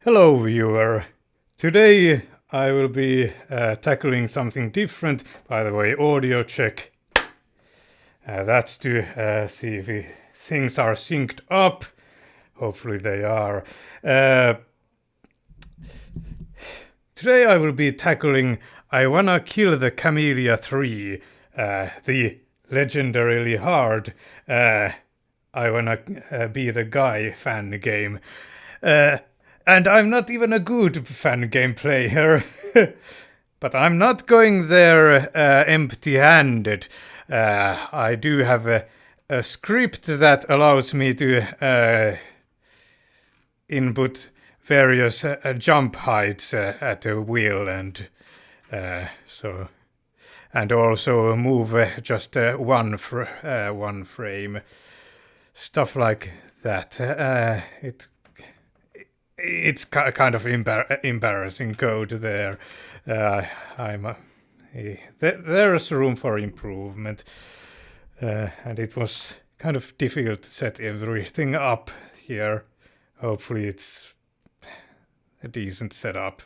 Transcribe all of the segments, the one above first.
Hello viewer! Today I will be tackling something different. By the way, audio check. That's to see if things are synced up. Hopefully they are. Today I will be tackling I Wanna Kill The Kamilia 3, the legendarily hard I Wanna Be The Guy fan game. And I'm not even a good fan game player. But I'm not going there empty-handed. I do have a script that allows me to input various jump heights at a will, and and also move just one frame, stuff like that. It's kind of embarrassing code there. There's room for improvement, and it was kind of difficult to set everything up here. Hopefully it's a decent setup.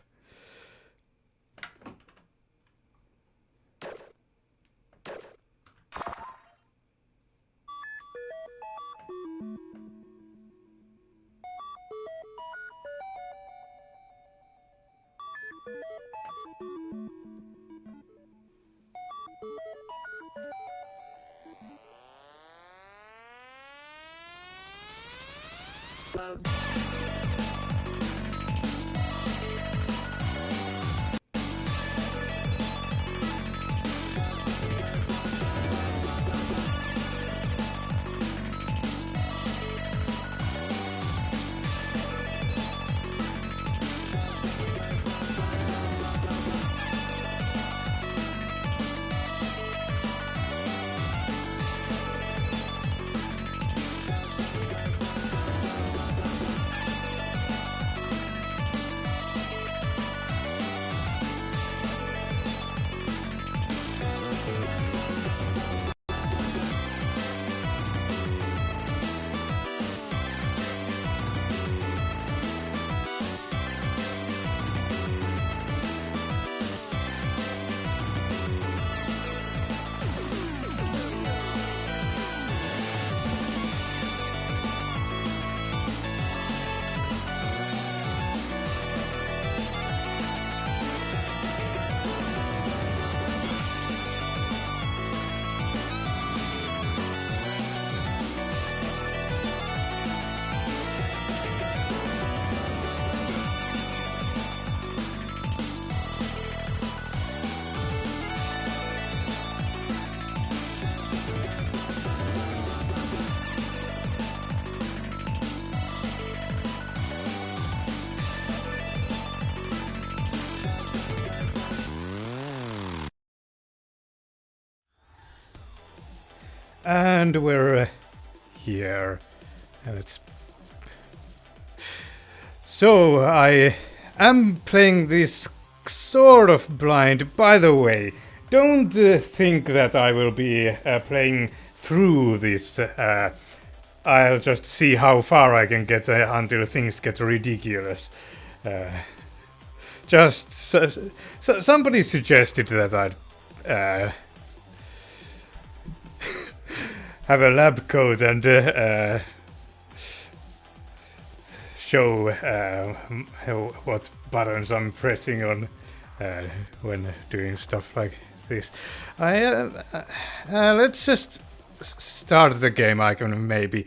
And we're here. So I am playing this sort of blind. By the way, don't think that I will be playing through this. I'll just see how far I can get until things get ridiculous. Somebody suggested that I'd have a lab coat and show what buttons I'm pressing on when doing stuff like this. Let's just start the game. I can maybe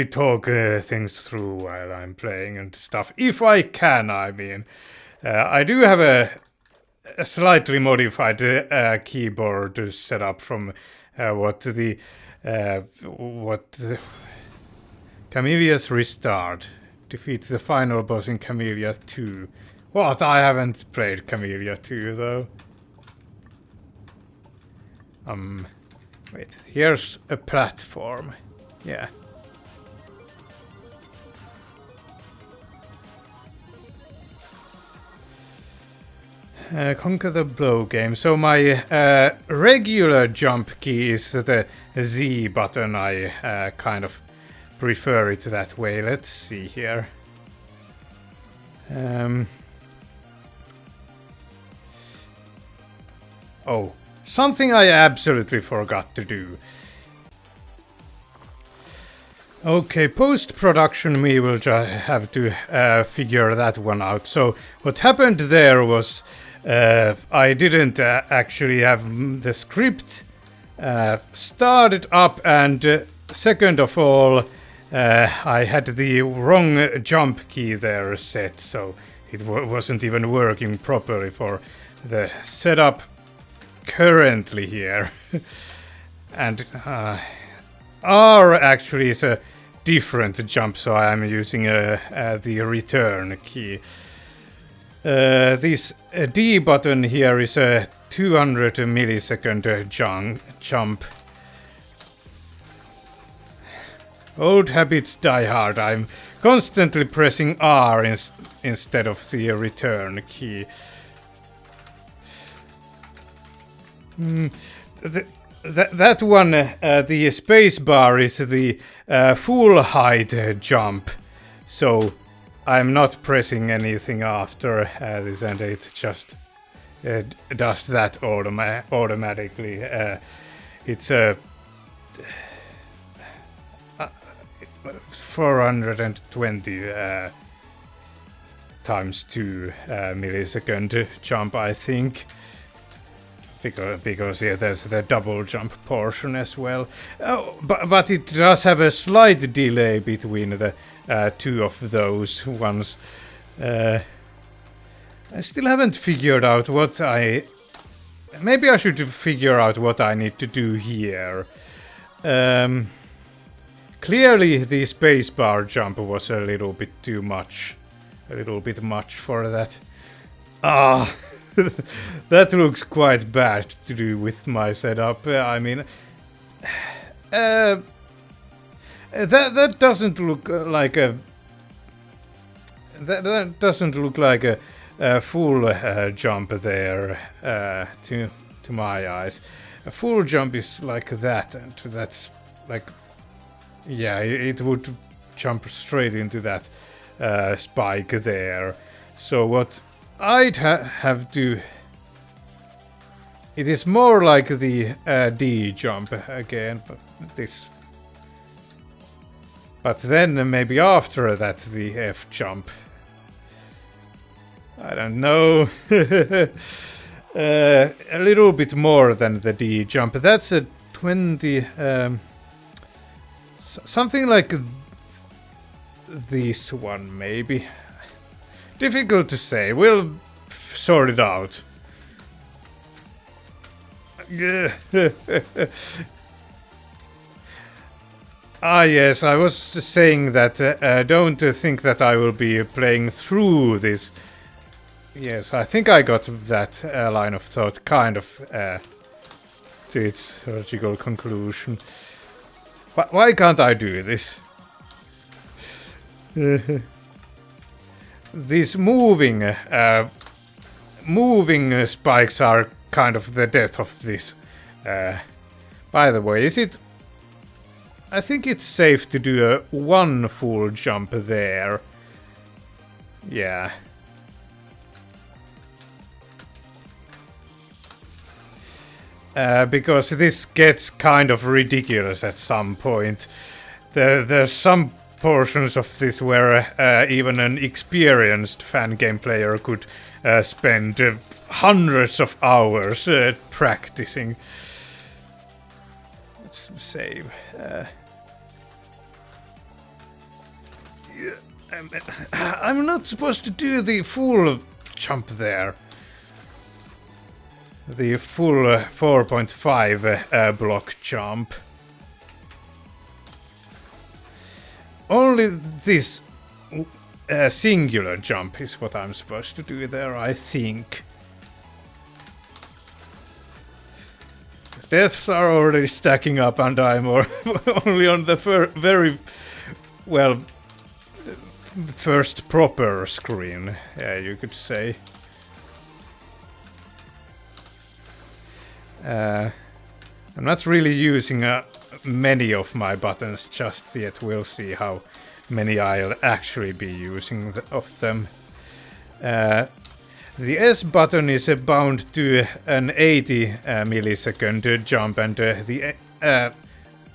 talk things through while I'm playing and stuff, if I can. I mean, I do have a slightly modified keyboard setup from what the Kamilia's Restart. Defeat the final boss in Kamilia 2. What? I haven't played Kamilia 2 though. Wait, here's a platform. Yeah. Conquer the blow game. So my regular jump key is the Z button I kind of prefer it that way. Let's see here. Oh, something I absolutely forgot to do. Okay, post-production we will have to figure that one out. So what happened there was I didn't actually have the script started up, and second of all I had the wrong jump key there set, so it wasn't even working properly for the setup currently here. And R actually is a different jump, so I'm using the return key. This D button here is a 200 millisecond jump. Old habits die hard. I'm constantly pressing R instead of the return key. That one, the space bar is the full height jump, so I'm not pressing anything after this, and it just does that automatically. It's a 420 times 2 millisecond jump, I think. Because yeah, there's the double jump portion as well. Oh, but it does have a slight delay between the two of those ones. I still haven't figured out what maybe I should figure out what I need to do here. Clearly the spacebar jump was a little bit too much. A little bit much for that. Ah! That looks quite bad to do with my setup. I mean, that doesn't look like a that doesn't look like a full jump there to my eyes. A full jump is like that, and that's like, yeah, it would jump straight into that spike there. So what I'd have to... It is more like the D jump again, but this... But then maybe after that the F jump. I don't know. A little bit more than the D jump. That's a 20... something like this one, maybe. Difficult to say. We'll sort it out. Ah, yes, I was saying that don't think that I will be playing through this. Yes, I think I got that line of thought kind of to its logical conclusion. Why can't I do this? These moving spikes are kind of the death of this. By the way, is it... I think it's safe to do a one full jump there. Yeah. Because this gets kind of ridiculous at some point. There's some portions of this where even an experienced fangame player could spend hundreds of hours practicing. Let's save. I'm not supposed to do the full jump there. The full 4.5 block jump. Only this singular jump is what I'm supposed to do there, I think. Deaths are already stacking up, and I'm only on the very, well, first proper screen, yeah, you could say. I'm not really using many of my buttons just yet. We'll see how many I'll actually be using of them. The S button is bound to an 80 millisecond jump, and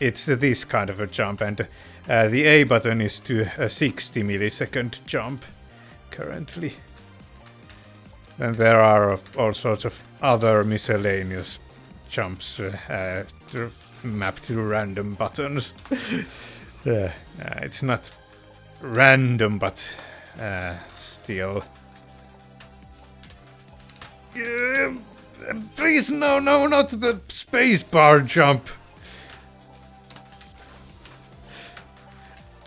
it's this kind of a jump, and the A button is to a 60 millisecond jump currently. Then there are all sorts of other miscellaneous jumps mapped to random buttons. It's not random, but still. Please, no, not the spacebar jump.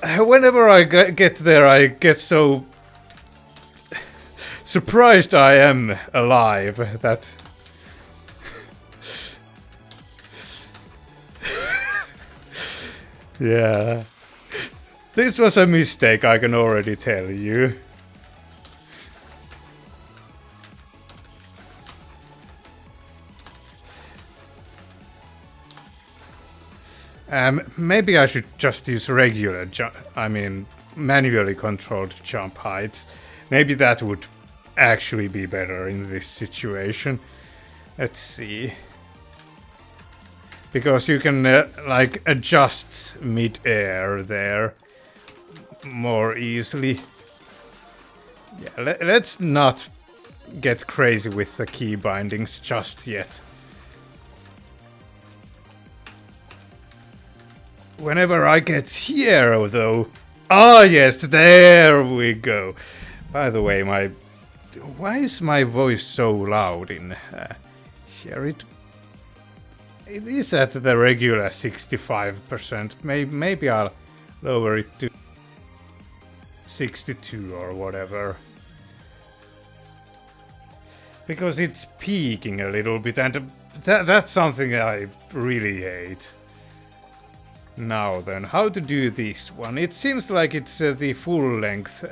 Whenever I get there, I get so surprised I am alive that... Yeah. This was a mistake, I can already tell you. Maybe I should just use regular manually controlled jump heights. Maybe that would actually be better in this situation. Let's see. Because you can like adjust mid-air there more easily. Yeah, let's not get crazy with the key bindings just yet. Whenever I get here, though... Ah, yes, there we go. By the way, why is my voice so loud in here? It is at the regular 65%. Maybe I'll lower it to 62 or whatever. Because it's peaking a little bit, and that's something I really hate. Now then, how to do this one? It seems like it's the full length,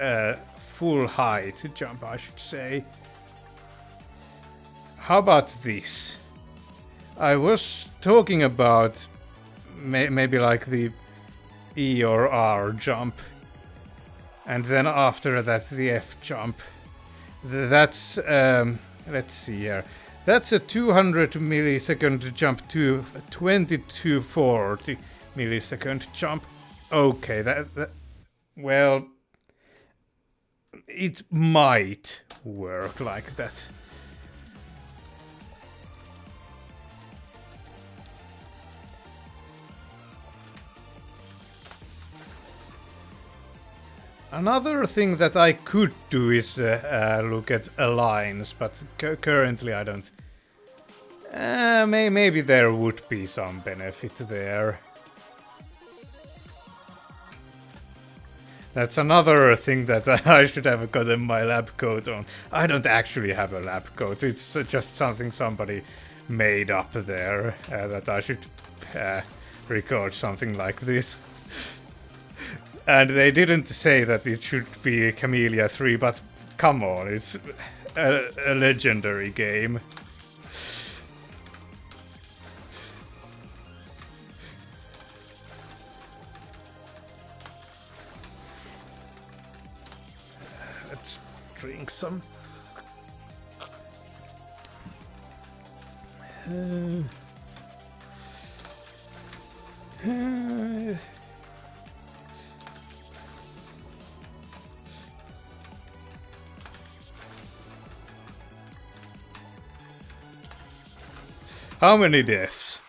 full height jump, I should say. How about this? I was talking about maybe like the E or R jump. And then after that the F jump. That's, let's see here. That's a 200 millisecond jump to 2240 millisecond jump. Okay, that well, it might work like that. Another thing that I could do is look at aligns, but currently I don't. Maybe there would be some benefit there. That's another thing that I should have gotten my lab coat on. I don't actually have a lab coat. It's just something somebody made up there that I should record something like this. And they didn't say that it should be Kamilia 3, but come on, it's a legendary game. Let's drink some. How many deaths?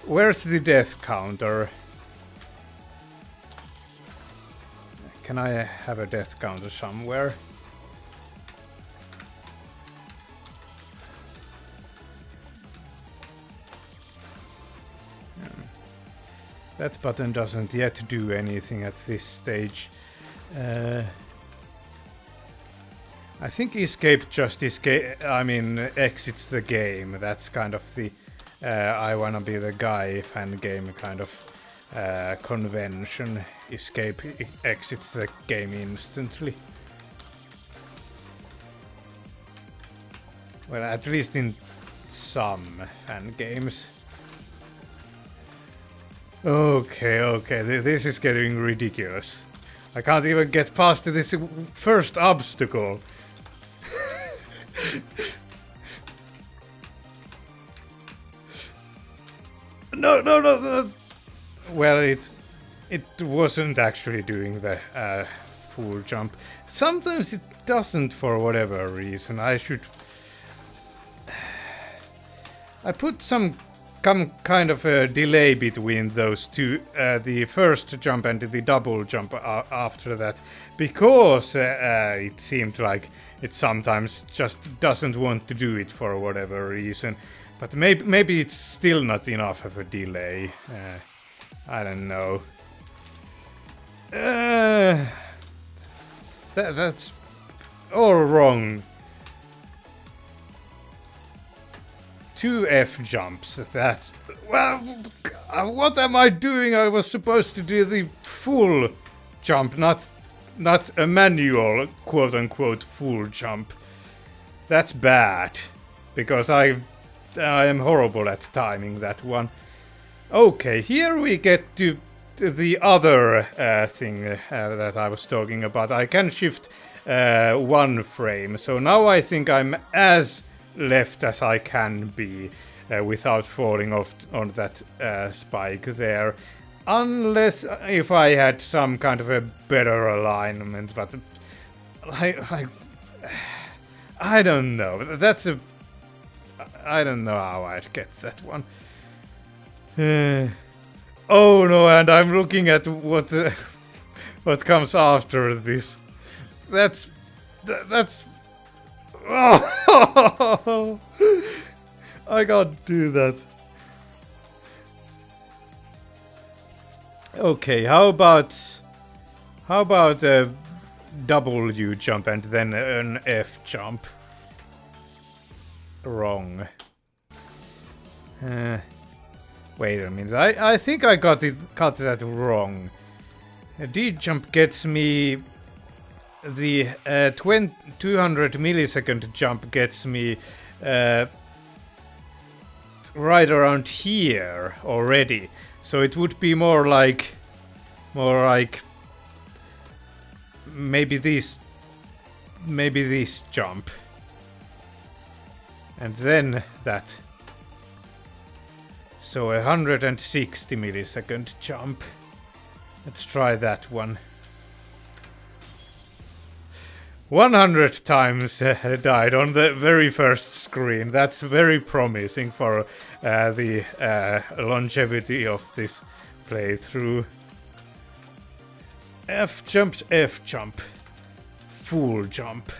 Where's the death counter? Can I have a death counter somewhere? That button doesn't yet do anything at this stage. I think escape just exits the game. That's kind of the I wanna be the guy fan game kind of convention. Escape exits the game instantly. Well, at least in some fan games. Okay, this is getting ridiculous. I can't even get past this first obstacle. No. Well, it wasn't actually doing the full jump. Sometimes it doesn't for whatever reason. I put some kind of a delay between those two, the first jump and the double jump after that, because it seemed like it sometimes just doesn't want to do it for whatever reason. But maybe it's still not enough of a delay. I don't know. That's all wrong. 2 F jumps. That's... Well, what am I doing? I was supposed to do the full jump, not a manual, quote-unquote, full jump. That's bad, because I am horrible at timing that one. Okay, here we get to the other thing that I was talking about. I can shift 1 frame, so now I think I'm as left as I can be without falling off on that spike there. Unless if I had some kind of a better alignment, but I don't know. I don't know how I'd get that one. Oh no, and I'm looking at what comes after this. That's oh, I can't do that. Okay, how about a W jump and then an F jump? Wrong. Wait a minute. I think I got that wrong. A D jump gets me the 200 millisecond jump gets me right around here already. So it would be more like maybe this jump. And then that. So 160 millisecond jump. Let's try that one. 100 times died on the very first screen. That's very promising for the longevity of this playthrough. F jump, full jump.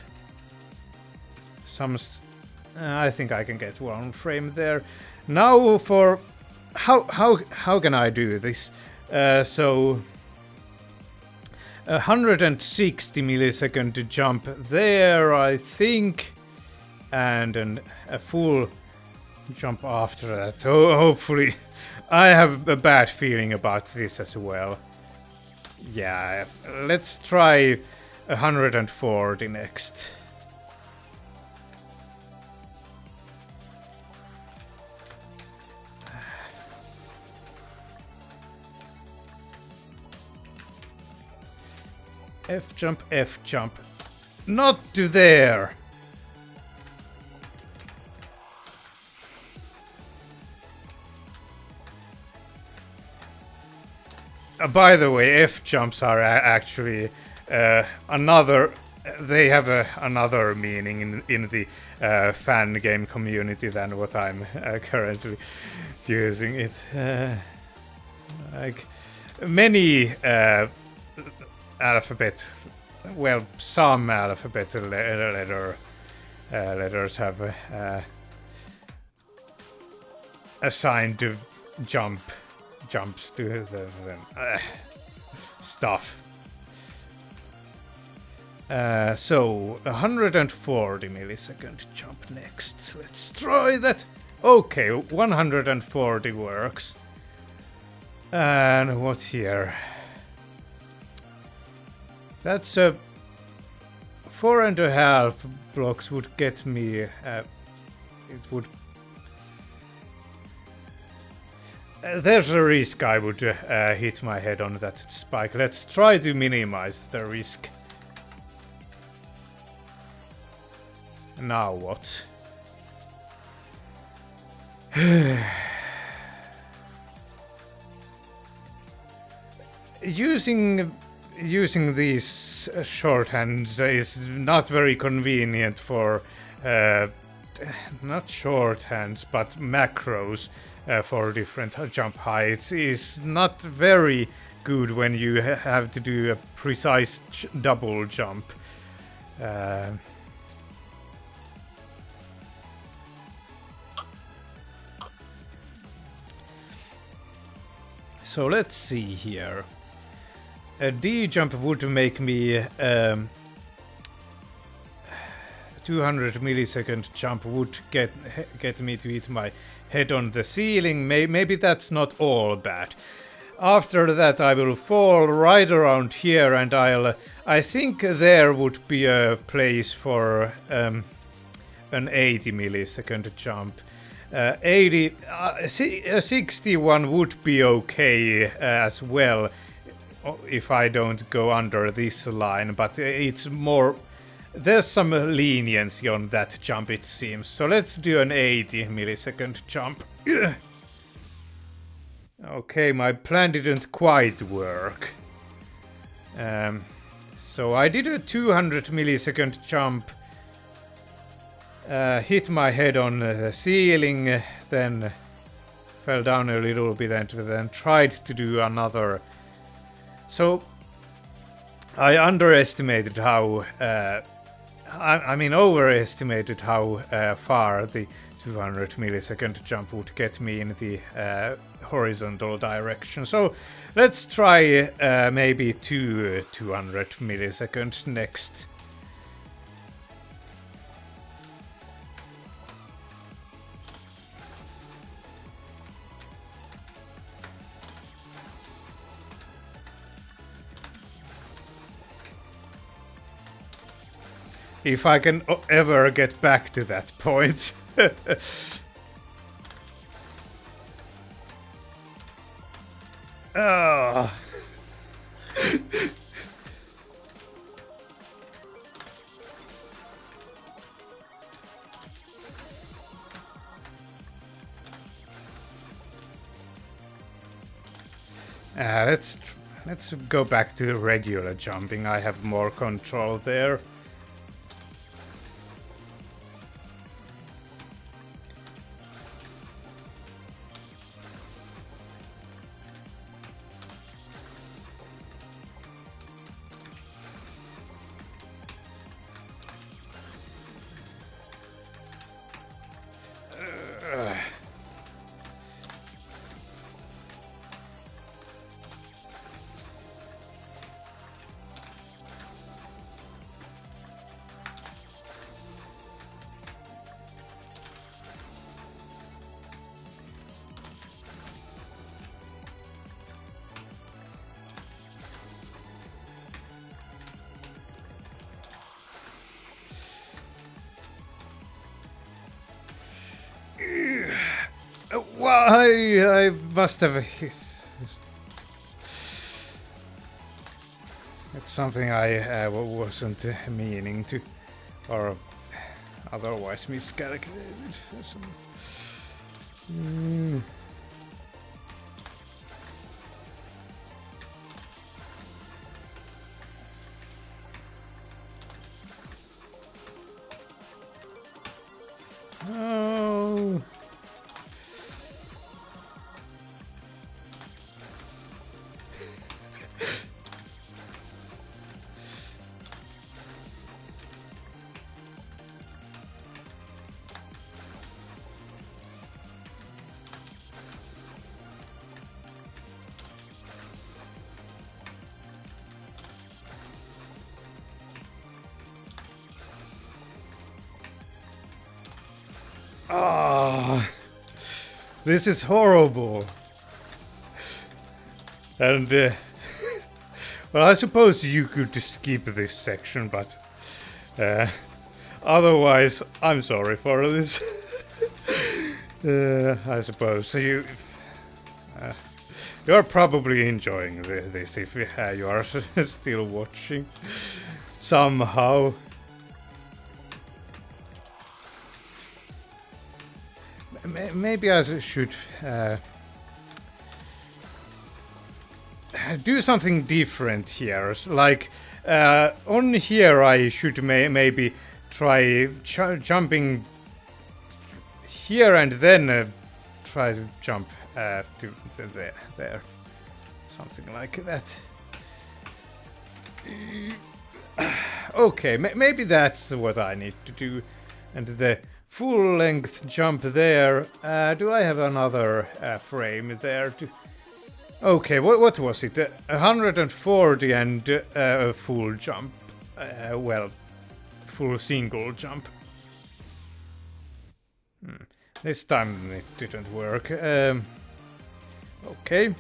I think I can get 1 frame there. Now for how can I do this? So 160 millisecond jump there, I think, and a full jump after that. Oh, hopefully, I have a bad feeling about this as well. Yeah, let's try 140 next. F jump. Not to there! By the way, F jumps are actually another... They have another meaning in the fan game community than what I'm currently using it. Like many... alphabet, well, some alphabet letters have assigned to jumps to the stuff. So 140 millisecond jump next. Let's try that. Okay, 140 works. And what here? That's 4.5 blocks would get me. It would. There's a risk I would hit my head on that spike. Let's try to minimize the risk. Now what? Using these shorthands is not very convenient for not shorthands but macros for different jump heights. Is not very good when you have to do a precise double jump. So let's see here. A D jump would make me 200 millisecond jump would get me to hit my head on the ceiling. Maybe that's not all bad. After that I will fall right around here, and I think there would be a place for an 80 millisecond jump. 61 would be okay as well if I don't go under this line, but it's more, there's some leniency on that jump it seems. So let's do an 80 millisecond jump. Okay, my plan didn't quite work. So I did a 200 millisecond jump. Hit my head on the ceiling, then fell down a little bit and then tried to do another. So I underestimated how, I mean overestimated how far the 200 millisecond jump would get me in the horizontal direction. So let's try maybe 200 milliseconds next. If I can ever get back to that point. Oh. Let's go back to regular jumping. I have more control there. Why I must have hit. It's something I wasn't meaning to, or otherwise miscalculated. No. Ah, this is horrible. And well, I suppose you could skip this section, but otherwise, I'm sorry for this. I suppose you. You're probably enjoying this if you are still watching somehow. Maybe I should do something different here. Like on here, I should maybe try jumping here and then try to jump to there, something like that. Okay, maybe that's what I need to do. And the full-length jump there. Do I have another frame there? Okay, what was it? 140 and a full jump. Well, full single jump. This time it didn't work. Okay.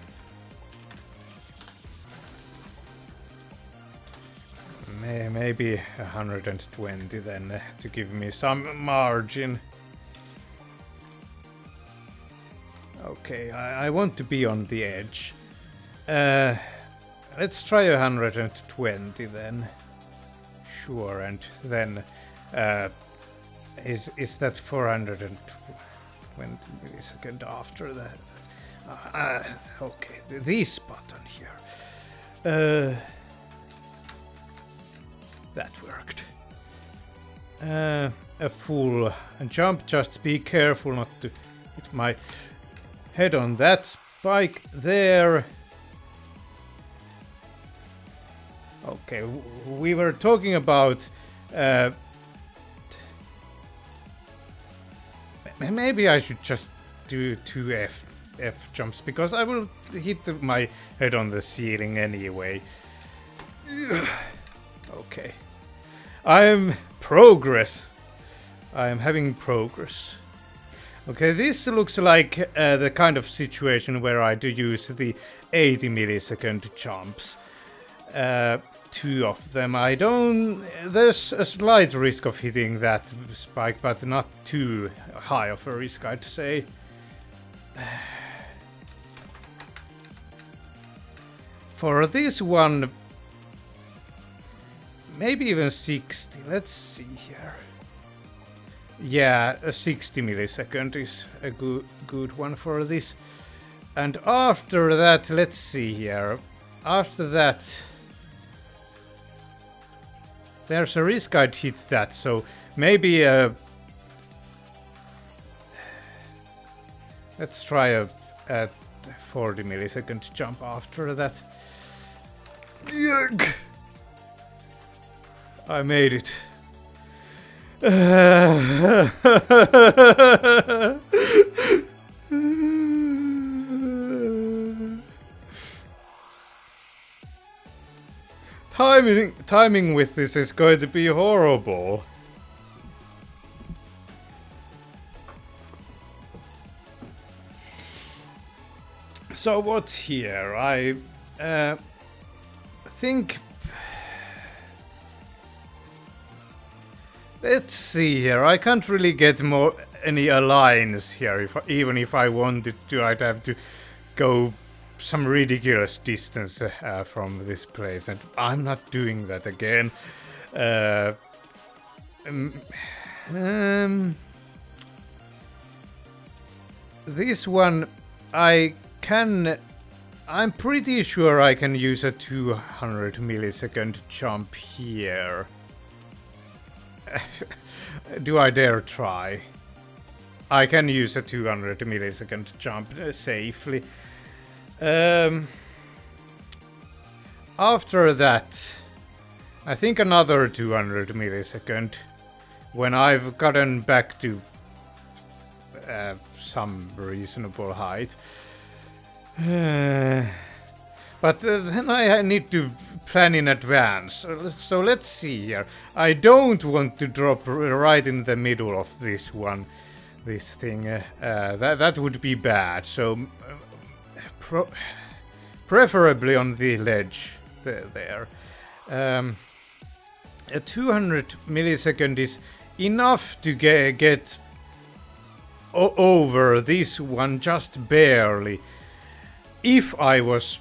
Maybe 120 then, to give me some margin. Okay, I want to be on the edge. Let's try 120 then. Sure, and then is that 420 milliseconds after that? Okay, this button here. That worked. A full jump, just be careful not to hit my head on that spike there. Okay, we were talking about maybe I should just do 2 F jumps, because I will hit my head on the ceiling anyway. Okay. I am having progress. Okay, this looks like the kind of situation where I do use the 80 millisecond jumps. 2 of them. There's a slight risk of hitting that spike, but not too high of a risk, I'd say. For this one, maybe even 60. Let's see here. Yeah, a 60 millisecond is a good one for this. And after that, let's see here. After that, there's a risk I'd hit that, so maybe let's try a 40 millisecond jump after that. Yuck. I made it. Timing with this is going to be horrible. So what here? I think. Let's see here. I can't really get any alliance here. Even if I wanted to, I'd have to go some ridiculous distance from this place, and I'm not doing that again. This one, I'm pretty sure I can use a 200 millisecond jump here. Do I dare try? I can use a 200 millisecond jump safely. After that, I think another 200 millisecond when I've gotten back to some reasonable height. But then I need to plan in advance. So let's see here. I don't want to drop right in the middle of this one. This thing. That would be bad. So preferably on the ledge there. A 200 millisecond is enough to get over this one, just barely. if I was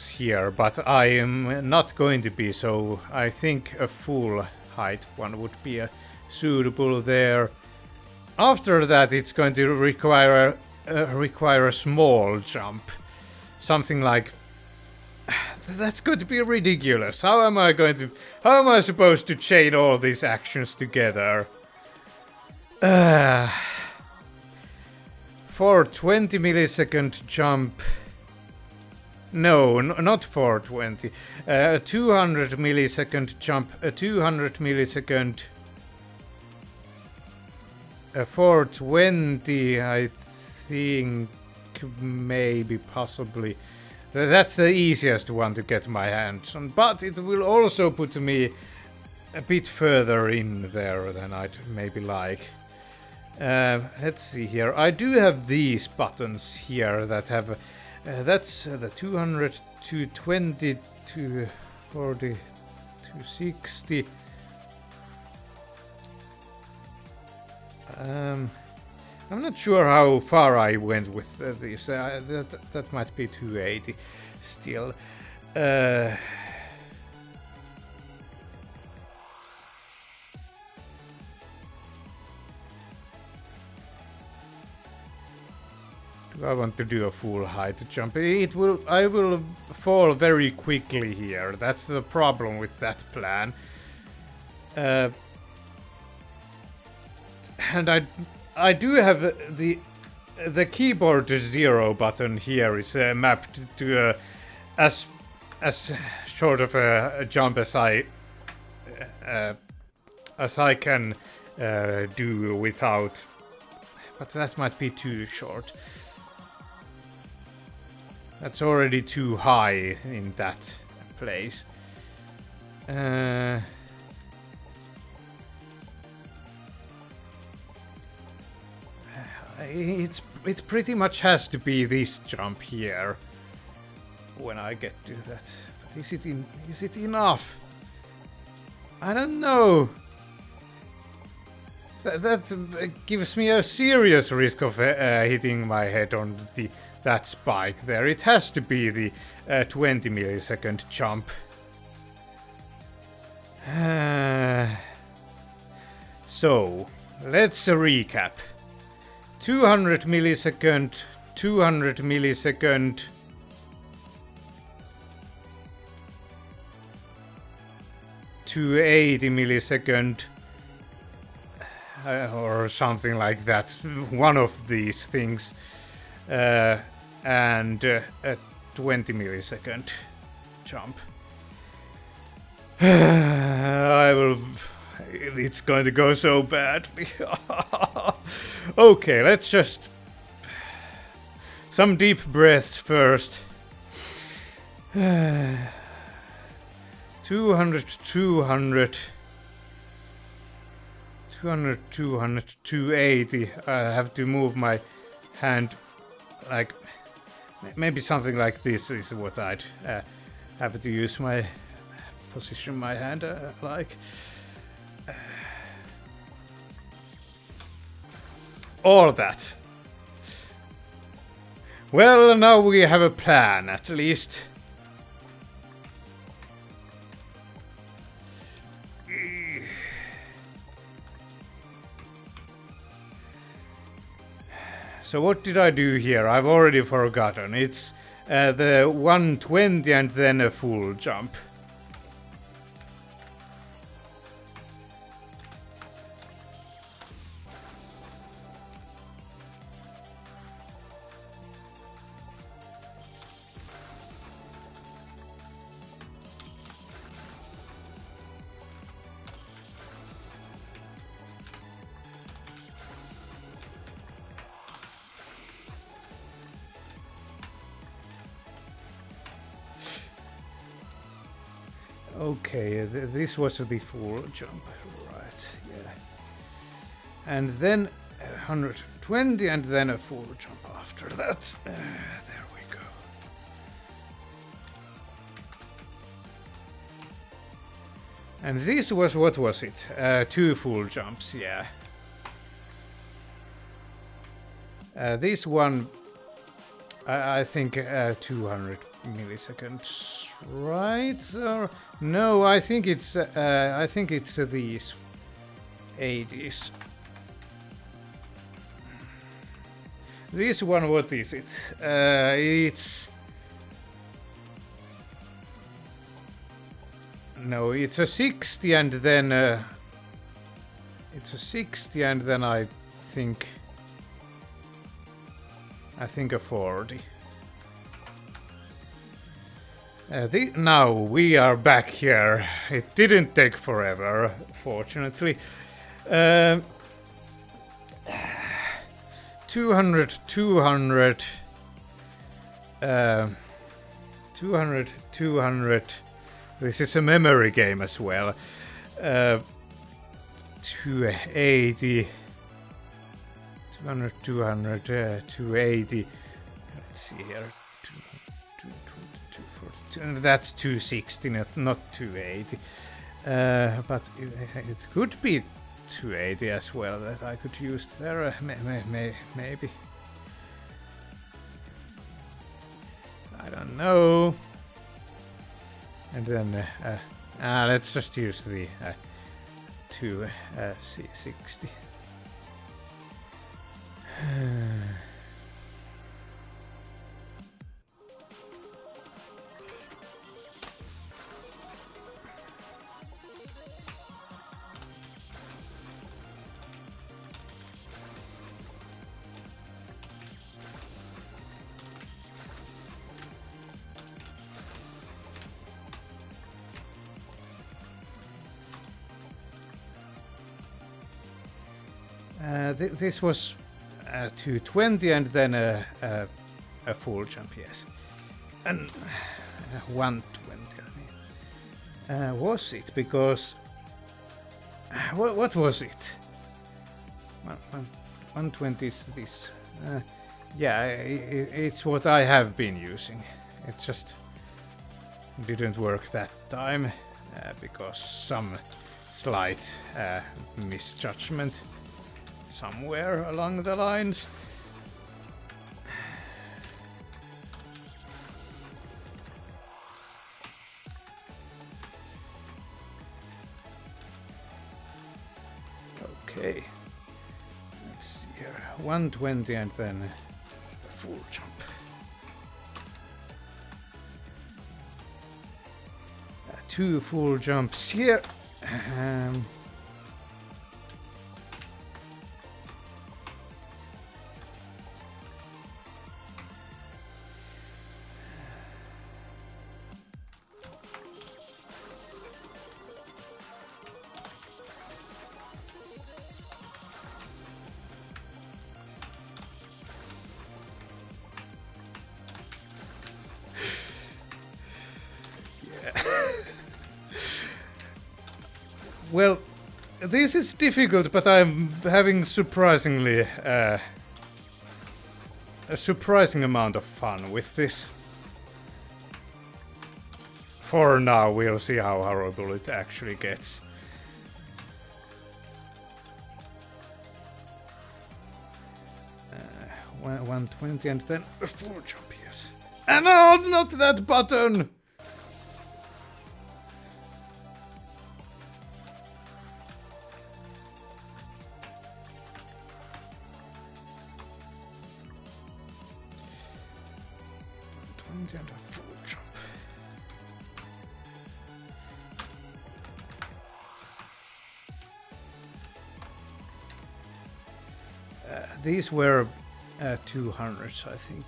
here, but I am not going to be, so I think a full height one would be suitable there. After that, it's going to require a small jump, something like. That's going to be ridiculous. How am I supposed to chain all these actions together? For 20 millisecond jump. No, not 420. 200 millisecond jump, 200 millisecond. 420, I think, maybe, possibly. That's the easiest one to get my hands on, but it will also put me a bit further in there than I'd maybe like. Let's see here. I do have these buttons here that have. That's the 200, 220, 240, 260. I'm not sure how far I went with this. That might be 280 still. Do I want to do a full height jump? I will fall very quickly here. That's the problem with that plan. And I do have the keyboard 0 button here is mapped to as short of a jump as I can do without, but that might be too short. That's already too high in that place. It pretty much has to be this jump here when I get to that. But is it enough? I don't know. That gives me a serious risk of hitting my head on that spike there. It has to be the 20 millisecond jump. So let's recap. 200 millisecond, 200 millisecond, to 80 millisecond, or something like that. One of these things, and a 20 millisecond jump. It's going to go so badly. Okay, let's just. Some deep breaths first. 200, 200. 200, 200, 280. I have to move my hand like. Maybe something like this is what I'd have to use my. Position my hand like. All that. Well, now we have a plan, at least. So what did I do here? I've already forgotten. It's the 120 and then a full jump. Okay, this was the full jump, right, yeah. And then 120 and then a full jump after that. There we go. And this was, what was it? 2 full jumps, yeah. This one I think 200 milliseconds, right? Or no, I think it's these 80s. This one, what is it? It's no, it's a 60 and then it's a 60 and then I think a 40. Now we are back here. It didn't take forever, fortunately. 200, 200, 200, 200. This is a memory game as well. 280. 200, 200, 280. Let's see here. 240. That's 260, not 280. But it could be 280 as well that I could use there. Maybe. I don't know. And then let's just use the 260. This was 220 and then a full jump, yes. And 120, I mean. Was it? Because... what was it? 120 is this. Yeah, it's what I have been using. It just didn't work that time because some slight misjudgment somewhere along the lines. Okay, let's see here. 120 and then a full jump. Two full jumps here. Well, this is difficult, but I'm having surprisingly a surprising amount of fun with this. For now, we'll see how horrible it actually gets. Uh, 120 and then a full jump, yes. And no, not that button! And a full jump. These were 200s, I think.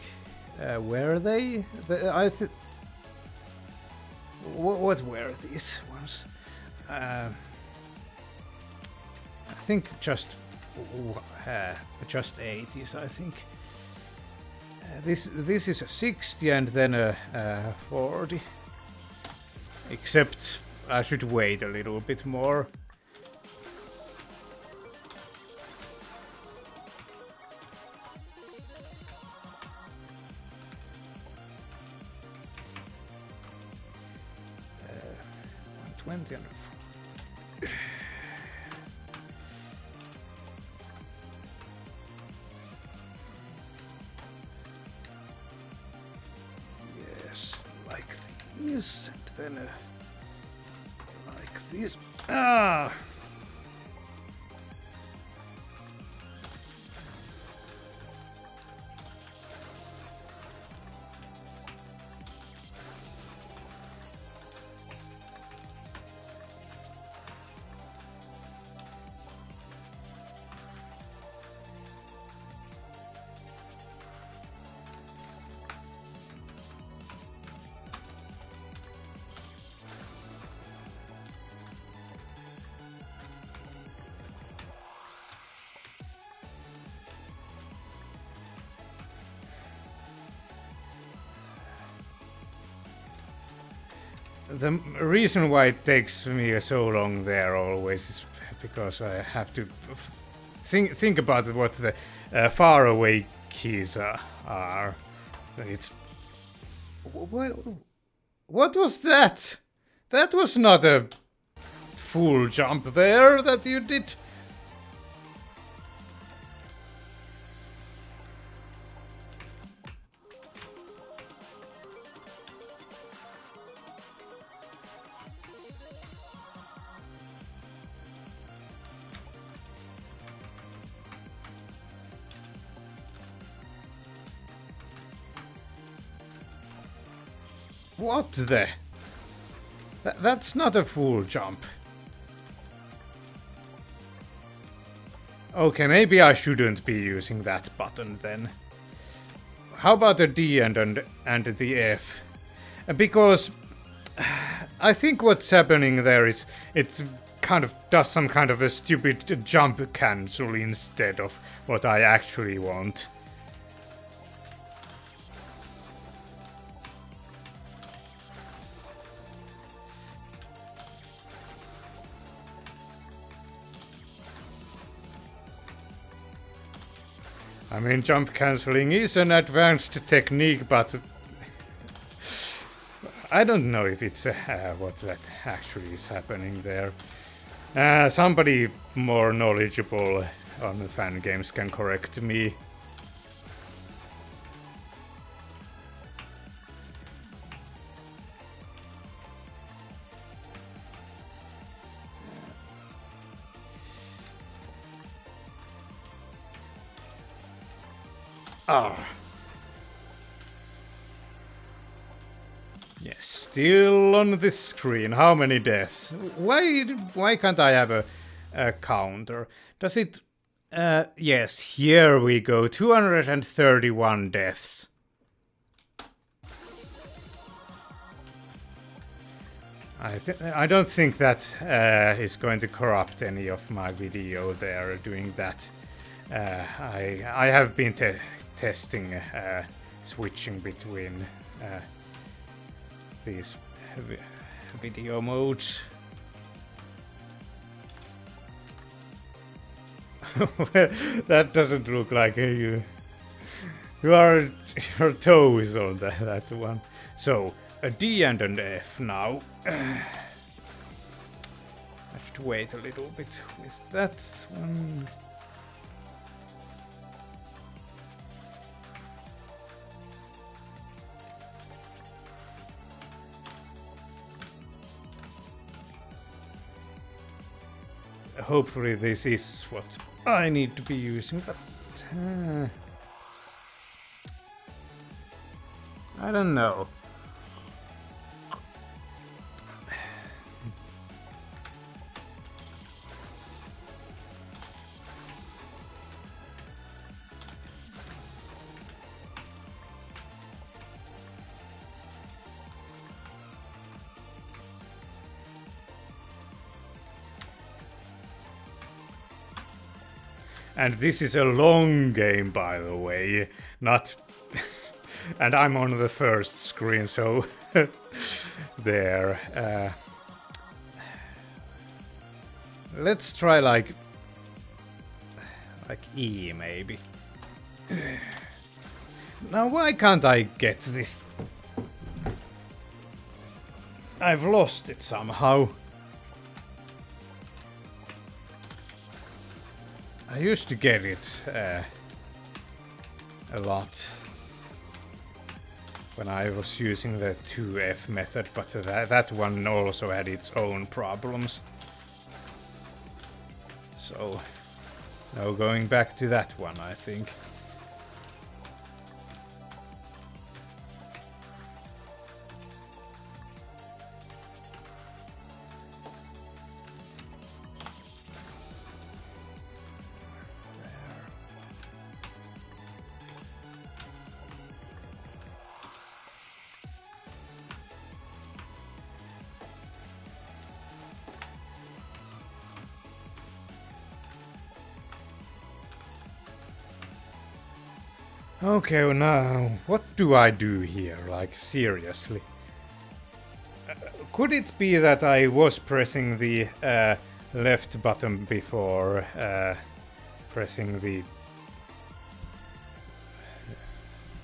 Were they? What were these ones? I think just 80s, I think. This is a 60 and then a 40. Except I should wait a little bit more. Uh, 120 and a 40. this, and then like this. Ah! The reason why it takes me so long there always is because I have to think about what the far away keys are. It's what was that? That was not a full jump there that you did. What the? That's not a full jump. Okay, maybe I shouldn't be using that button then. How about the D and the F? Because I think what's happening there is it's kind of does some kind of a stupid jump cancel instead of what I actually want. I mean, jump cancelling is an advanced technique, but I don't know if it's what that actually is happening there. Somebody more knowledgeable on the fan games can correct me. Ah. Yes, still on this screen. How many deaths? Why can't I have a counter? Does it? Yes, here we go. 231 deaths. I don't think that is going to corrupt any of my video there doing that. I have been testing switching between these video modes. That doesn't look like you. Your toe is on that one. So a D and an F now. I should wait a little bit with that one. Hopefully this is what I need to be using, but I don't know. And this is a long game, by the way, not... and I'm on the first screen, so... there. Let's try like E, maybe. Now, why can't I get this? I've lost it somehow. I used to get it a lot. when I was using the 2F method, but that one also had its own problems. So, no going back to that one, I think. Okay, well now, what do I do here? Like, seriously? Could it be that I was pressing the left button before pressing the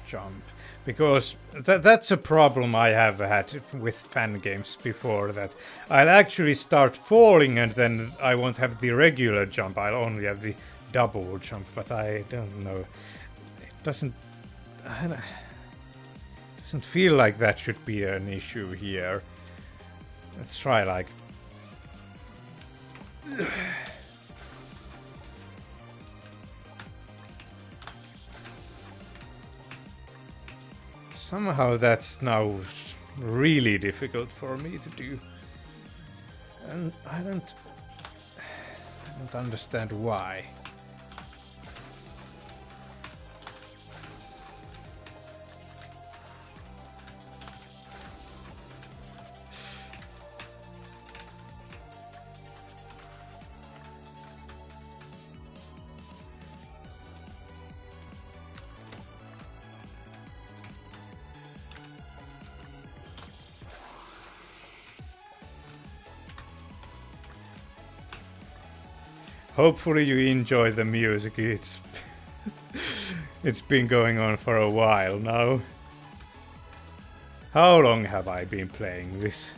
jump? Because that's a problem I have had with fan games before, that I'll actually start falling and then I won't have the regular jump, I'll only have the double jump, but I don't know. Doesn't feel like that should be an issue here. Let's try like somehow that's now really difficult for me to do, and I don't understand why. Hopefully you enjoy the music. It's been going on for a while now. How long have I been playing this?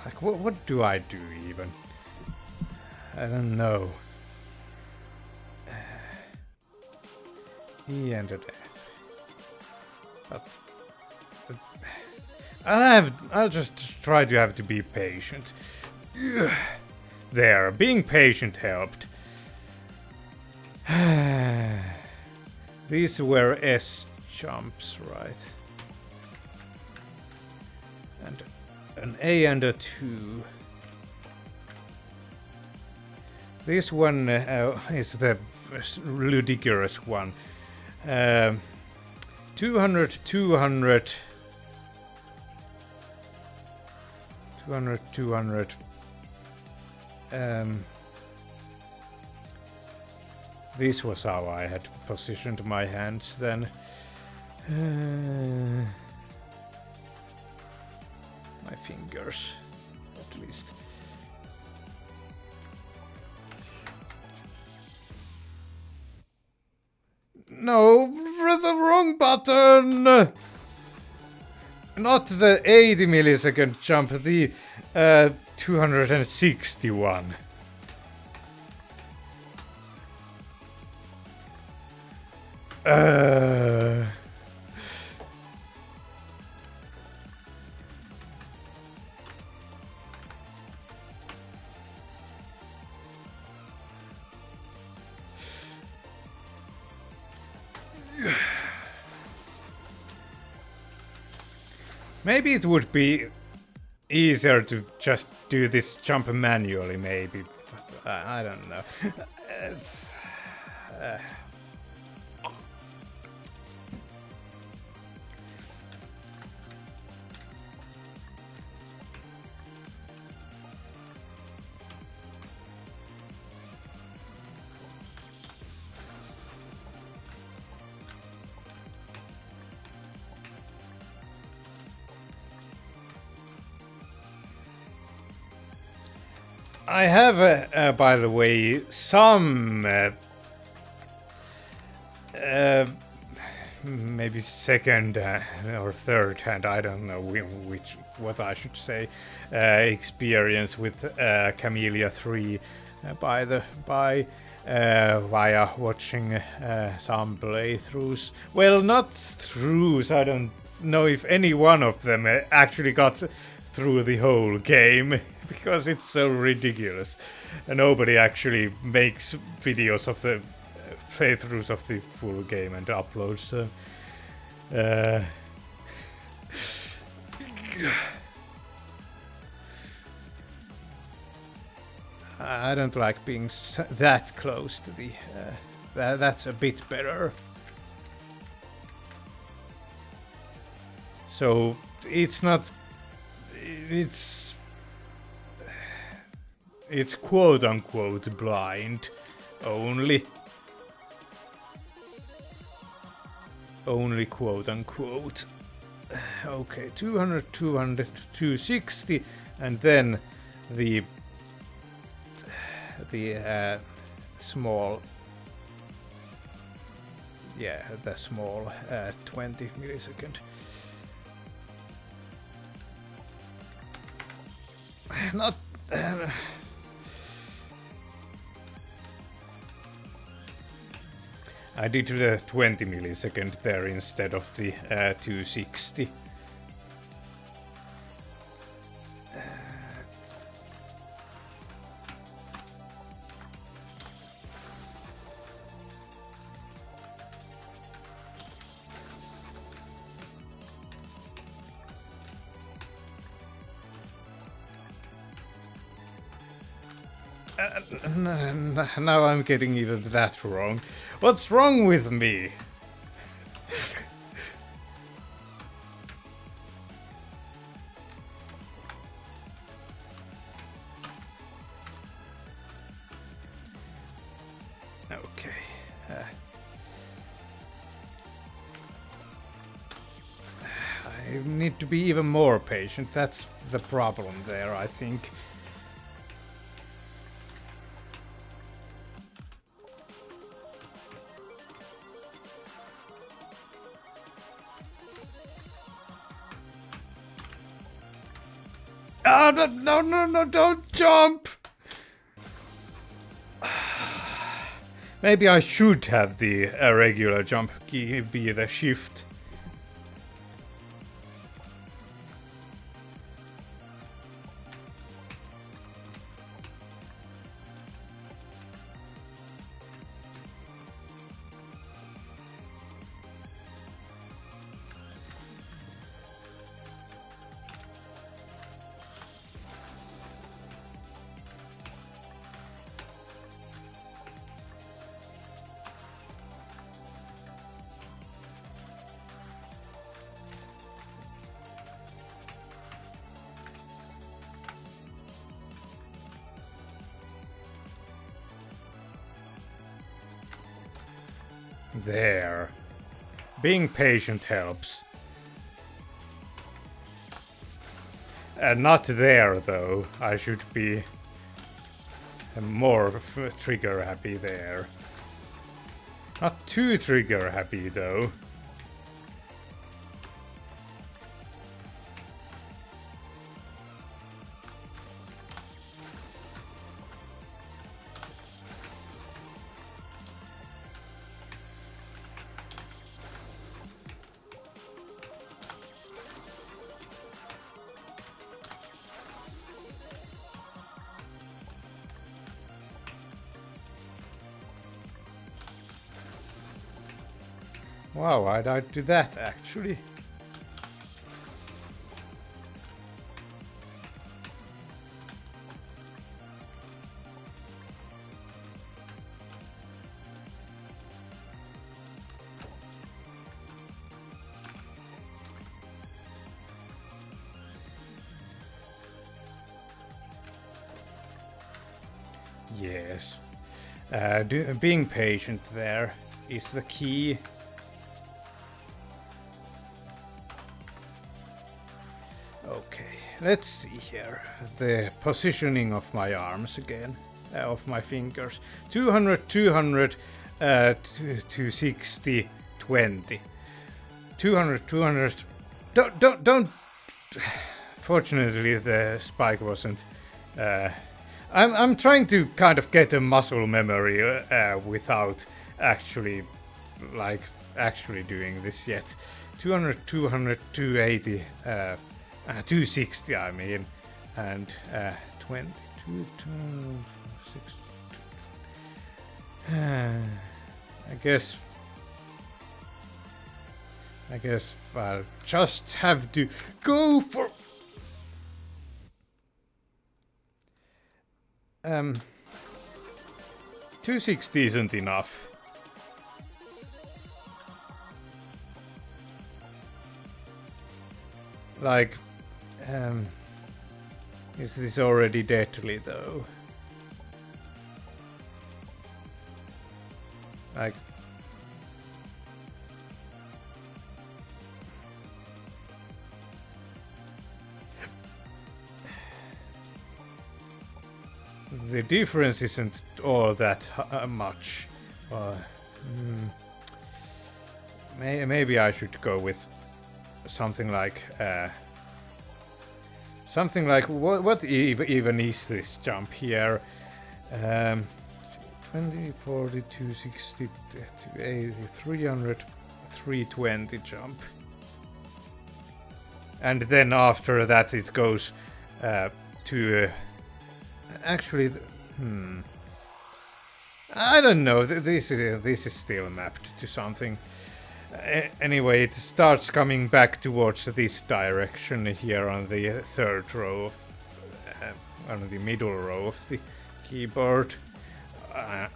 Like what do I do even? I don't know. E and an F. I'll just try to have to be patient. There, being patient helped. These were S jumps, right? And an A and a 2. This one is the ludicrous one. 200, 200... 200, 200. This was how I had positioned my hands then. My fingers, at least. No, the wrong button! Not the 80 millisecond jump, the 261. Maybe it would be easier to just do this jump manually, maybe. But, I don't know. I have, by the way, some maybe second or third hand, I don't know what I should say, experience with Kamilia 3. via watching some playthroughs. Well, not throughs. I don't know if any one of them actually got through the whole game because it's so ridiculous. Nobody actually makes videos of the playthroughs of the full game and uploads. So, I don't like being that close to the. That's a bit better. So it's not. It's quote unquote blind only. Only quote unquote. Okay, 200, 200, 260, and then the small, yeah, the small 20 millisecond. Not. I did the 20 millisecond there instead of the 260. Now I'm getting even that wrong. What's wrong with me? Okay. I need to be even more patient. That's the problem there, I think. Oh, no, don't jump! Maybe I should have the regular jump key be the shift. There. Being patient helps. Not there, though. I should be more trigger happy there. Not too trigger happy, though. Wow, I'd do that actually. Yes. Being patient there is the key. Okay, let's see here. The positioning of my arms again, of my fingers. 200, 200, 260, 20. 200, 200. Don't. Fortunately, the spike wasn't. I'm trying to kind of get a muscle memory without actually actually doing this yet. 200, 200, 280, 260 I mean, and 22, 6. I guess I'll just have to go for 260 isn't enough. Like, is this already deadly though? Like, the difference isn't all that much. Maybe I should go with something like what even is this jump here? 20, 40, 260, 280, 300, 320 jump. And then after that it goes to... actually, I don't know, this is still mapped to something. Anyway, it starts coming back towards this direction here on the third row, on the middle row of the keyboard.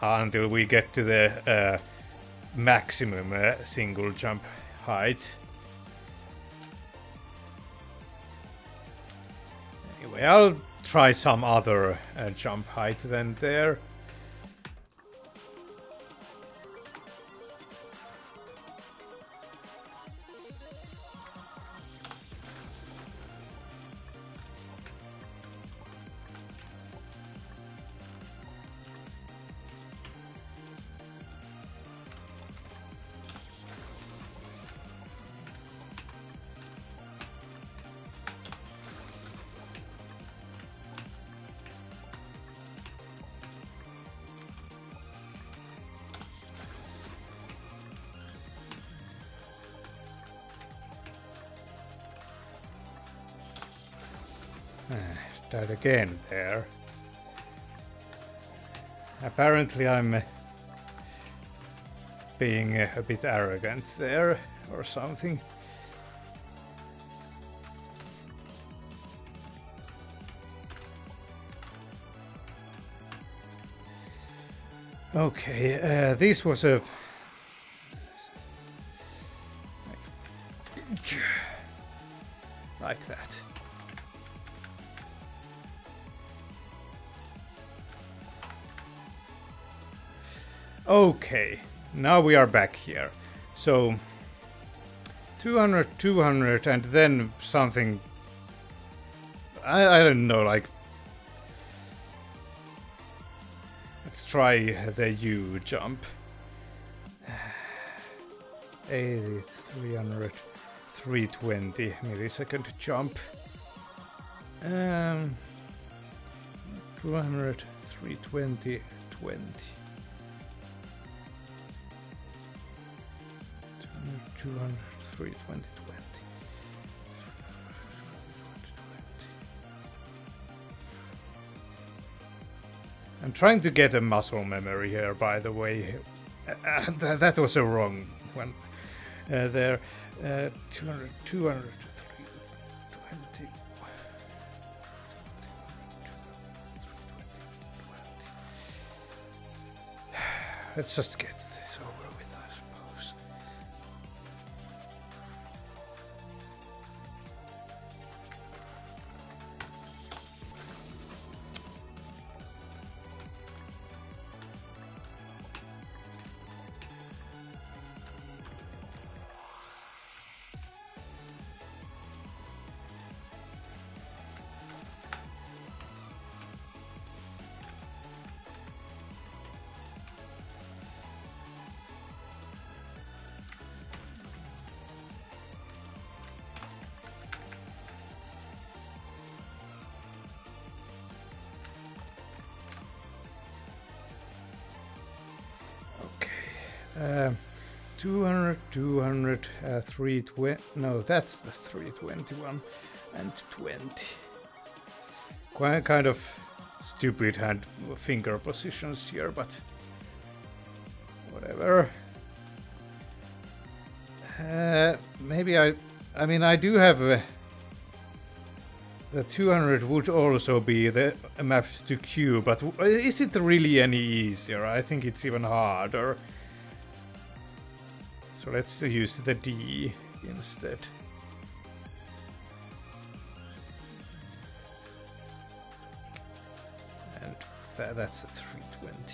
Until we get to the maximum single jump height. Anyway, I'll try some other jump height than there. Died again there. Apparently I'm being a bit arrogant there or something. Okay, this was a... like that. Okay, now we are back here. So 200, 200, and then something. I don't know, like. Let's try the U jump. 80, 300, 320 millisecond jump. 200, 320, 20. 200, 320, 20. I'm trying to get a muscle memory here, by the way. That was a wrong one. There. 200, 200, 320. Let's just get this over with, I suppose. 200, 200, 320. No, that's the 321 and 20. Quite kind of stupid hand finger positions here, but whatever. Maybe I mean, I do have the 200 would also be the map to Q, but is it really any easier? I think it's even harder. So let's use the D instead. And that's the 320.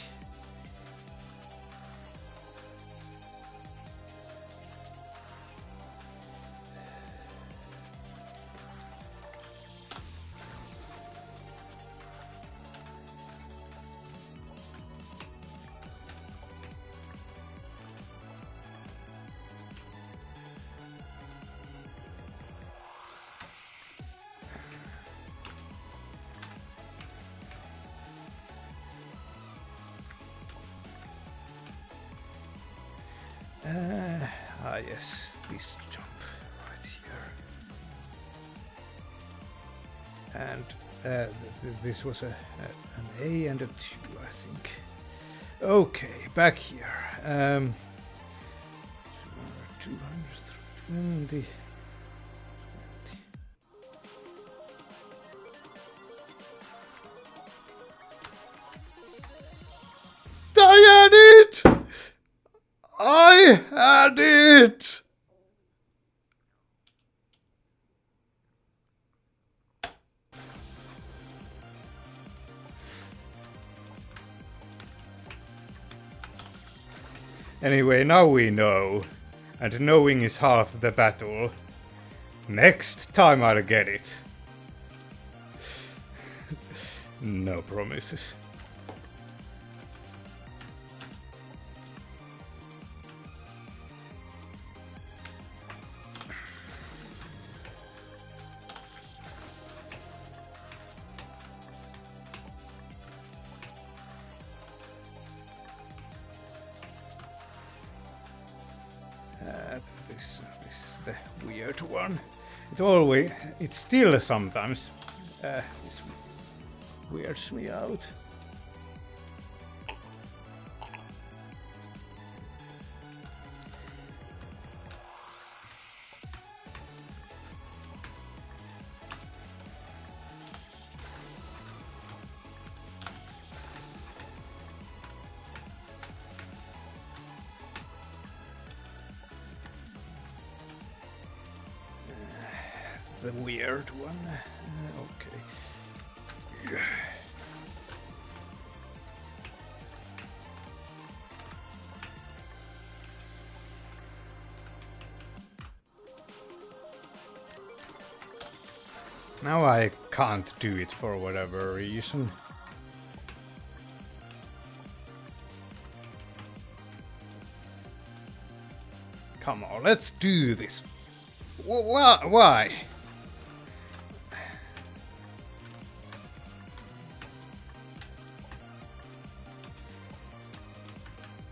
Yes, this jump right here. And this was an A and a 2, I think. Okay, back here. 200, 320. I had it! I had it! Anyway, now we know. And knowing is half the battle. Next time I'll get it. No promises. This is the weird one. It still sometimes this weirds me out. The weird one. Okay. Now I can't do it for whatever reason. Come on, let's do this. Why?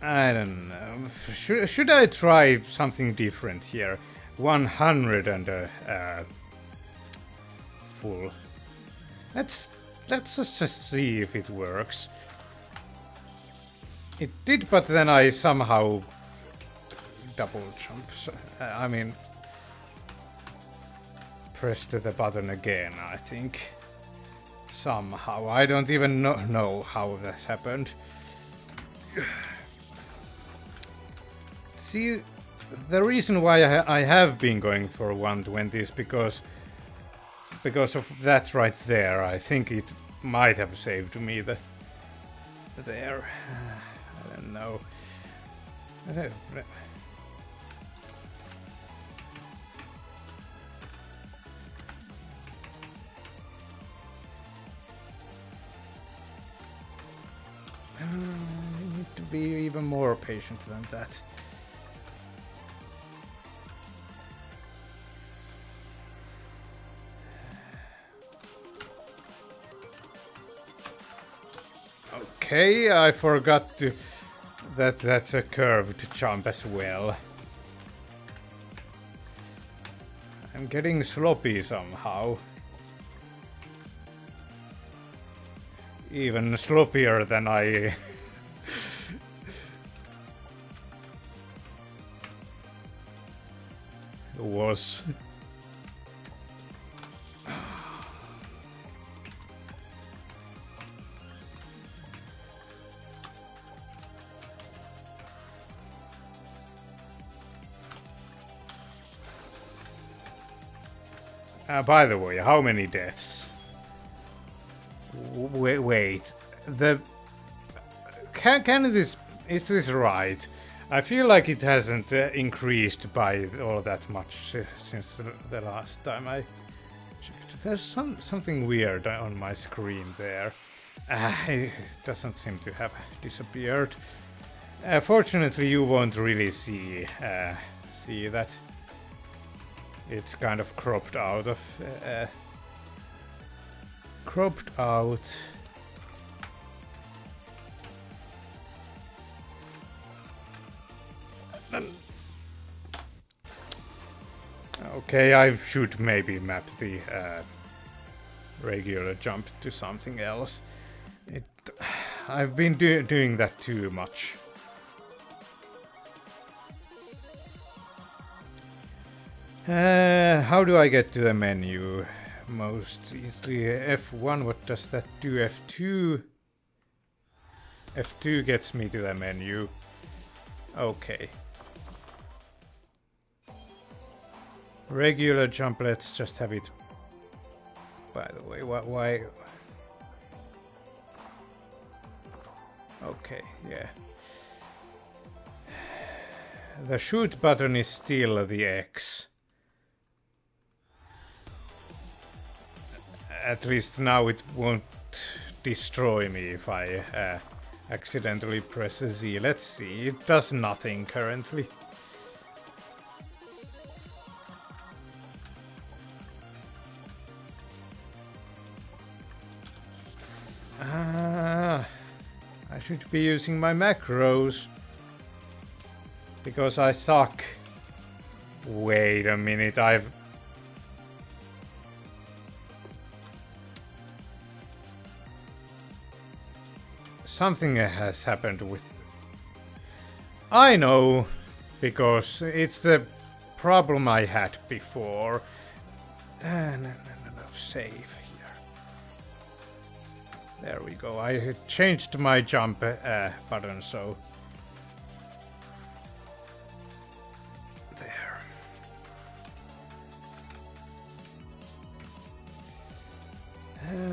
I don't know. Should I try something different here? 100 and full. Let's just see if it works. It did, but then I somehow double jump. So, I mean, pressed the button again, I think. Somehow. I don't even know how that happened. See, the reason why I have been going for 120 is because of that right there. I think it might have saved me there. I don't know. I need to be even more patient than that. Okay, I forgot that's a curved jump as well. I'm getting sloppy somehow. Even sloppier than I was. By the way, how many deaths? Wait, can this, is this right? I feel like it hasn't increased by all that much since the last time I checked. There's something weird on my screen there. It doesn't seem to have disappeared. Fortunately, you won't really see that. It's kind of cropped out of cropped out. Okay, I should maybe map the regular jump to something else. I've been doing that too much. How do I get to the menu? Most easily F1, what does that do? F2? F2 gets me to the menu. Okay. Regular jump, let's just have it. By the way, why? Okay, yeah. The shoot button is still the X. At least now it won't destroy me if I accidentally press Z. Let's see, it does nothing currently. I should be using my macros because I suck. Wait a minute, something has happened with... I know, because it's the problem I had before. No, save here. There we go, I changed my jump button, so... There.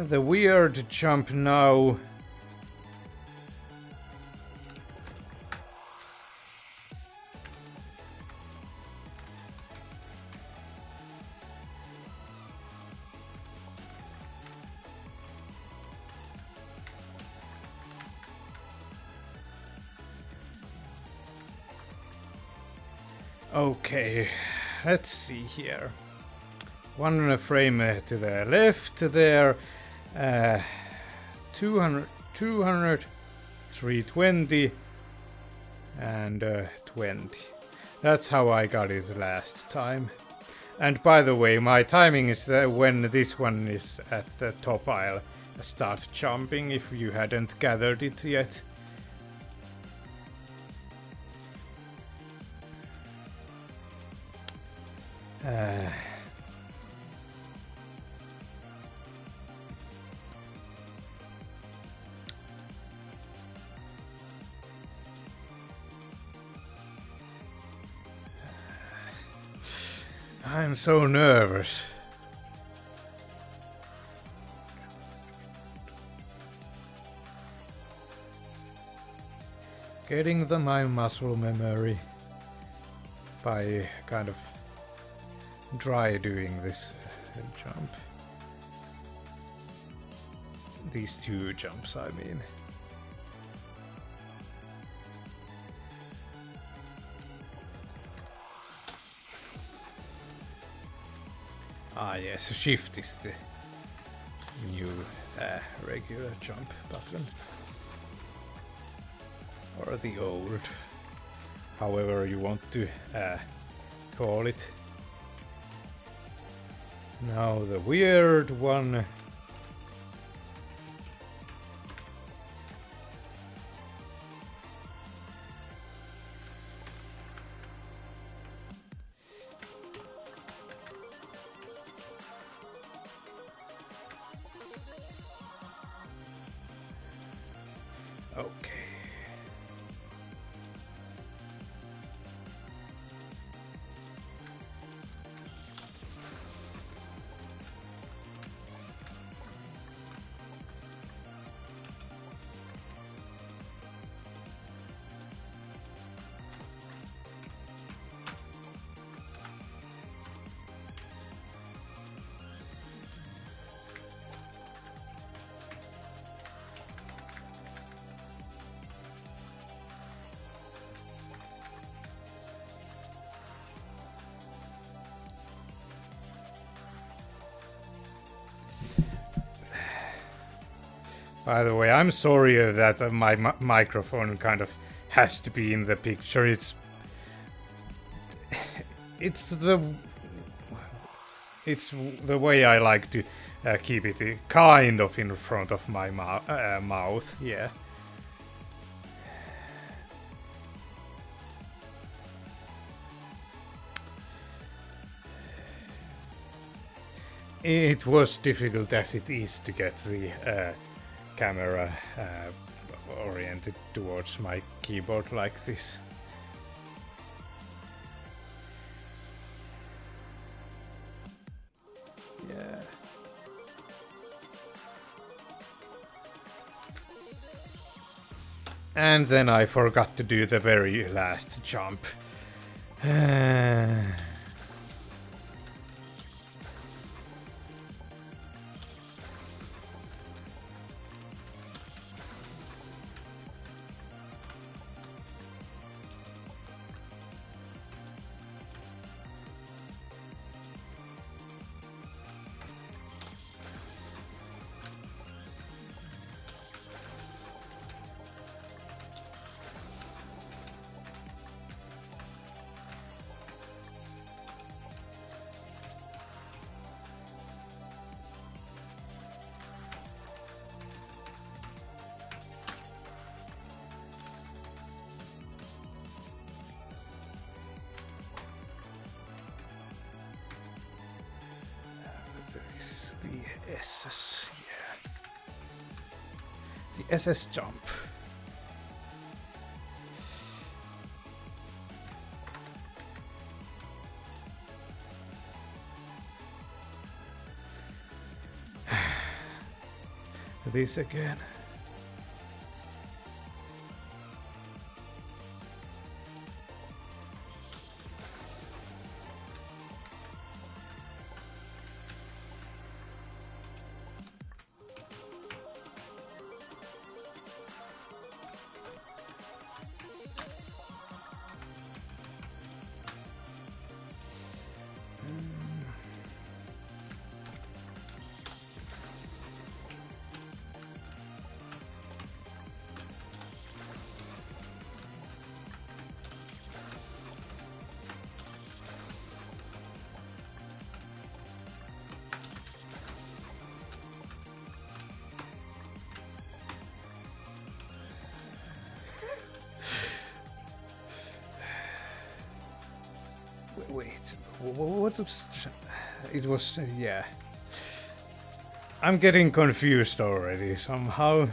The weird jump now... Okay, let's see here. One frame to the left there. 200, 320, and 20. That's how I got it last time. And by the way, my timing is that when this one is at the top, I'll start jumping if you hadn't gathered it yet. I'm so nervous. Getting my muscle memory by kind of dry doing this jump. These two jumps, I mean. Ah yes, shift is the new regular jump button. Or the old, however you want to call it. Now the weird one. Okay. By the way, I'm sorry that my microphone kind of has to be in the picture. It's the way I like to keep it kind of in front of my mouth. Yeah. It was difficult as it is to get the camera oriented towards my keyboard like this. Yeah. And then I forgot to do the very last jump. SS, yeah. The SS jump. This again. Wait, what was... It was... yeah. I'm getting confused already, somehow.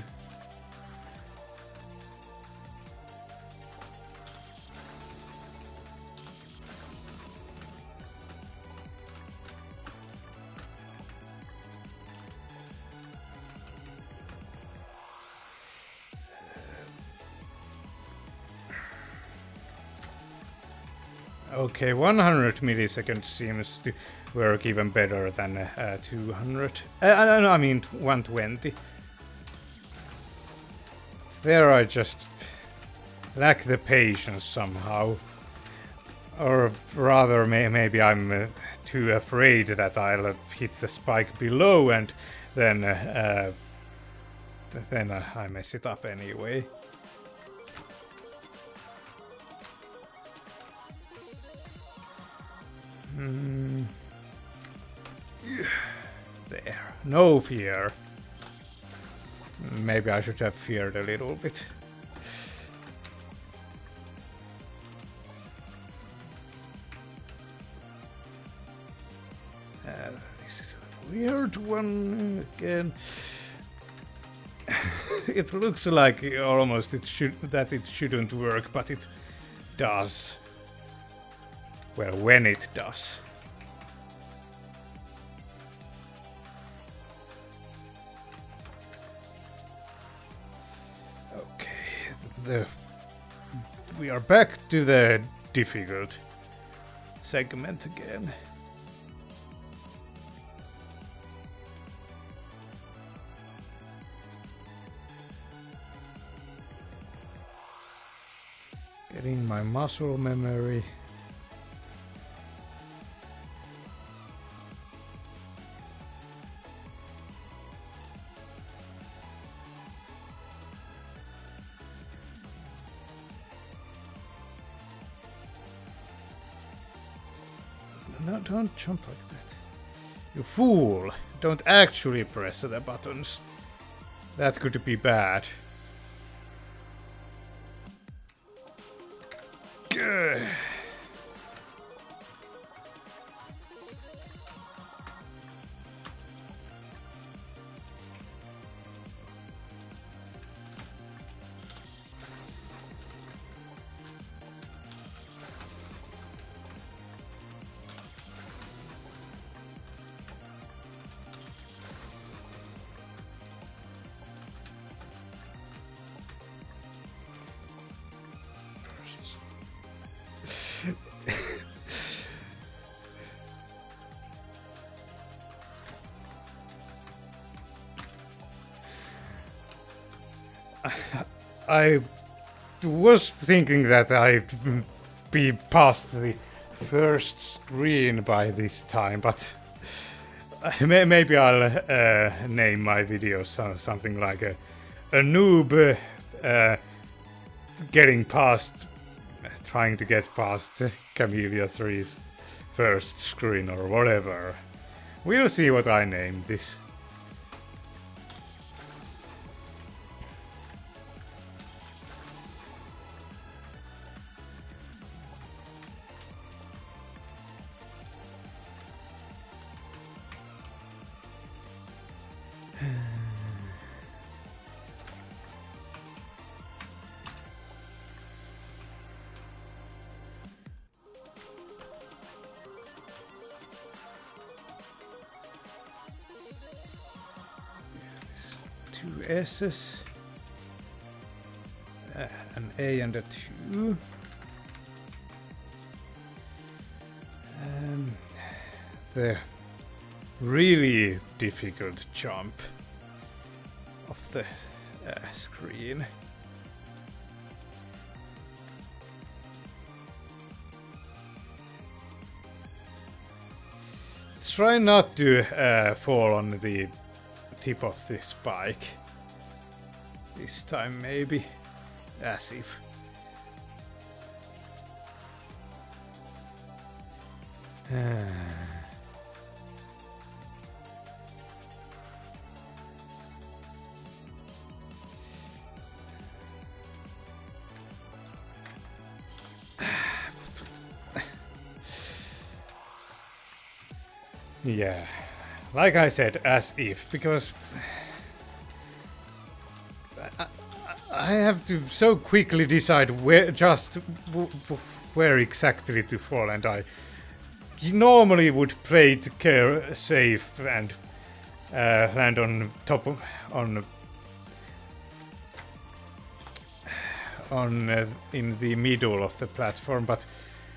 Okay, 100 milliseconds seems to work even better than 200. I mean 120. There I just lack the patience somehow. Or rather, maybe I'm too afraid that I'll hit the spike below and then I mess it up anyway. There. No fear. Maybe I should have feared a little bit. This is a weird one again. It looks like almost it shouldn't work, but it does. Well, when it does. Okay, we are back to the difficult segment again. Getting my muscle memory. No, don't jump like that. You fool! Don't actually press the buttons. That could be bad. Gah. I was thinking that I'd be past the first screen by this time, but maybe I'll name my video something like a noob trying to get past Kamilia 3's first screen or whatever. We'll see what I name this. Two S's, an A and a 2. The really difficult jump of the screen. Try not to fall on the tip of the spike. This time maybe. As if. Yeah, like I said, as if, because I have to so quickly decide where where exactly to fall, and I normally would play it safe and land on top of in the middle of the platform, but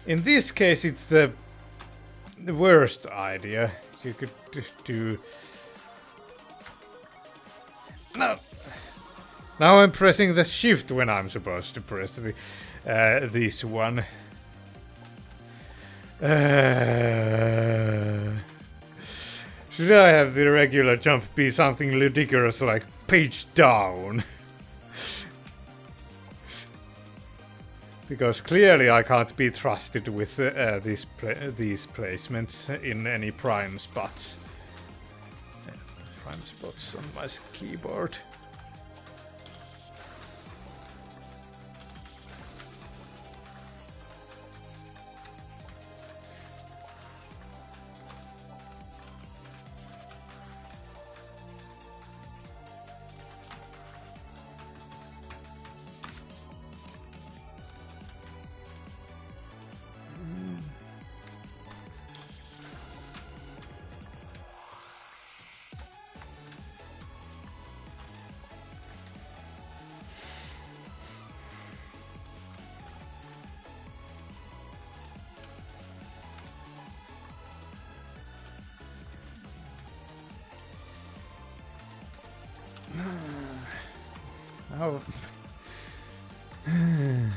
in this case it's the worst idea. You could do. No. Now I'm pressing the shift when I'm supposed to press the this one. Should I have the regular jump be something ridiculous like page down? Because clearly I can't be trusted with these placements in any prime spots. Prime spots on my keyboard. Oh. I'm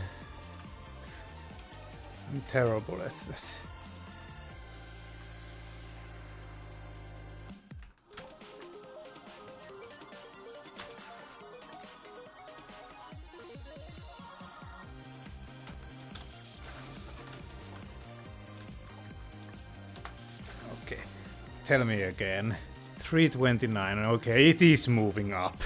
terrible at that. Okay, tell me again. 329, okay, it is moving up.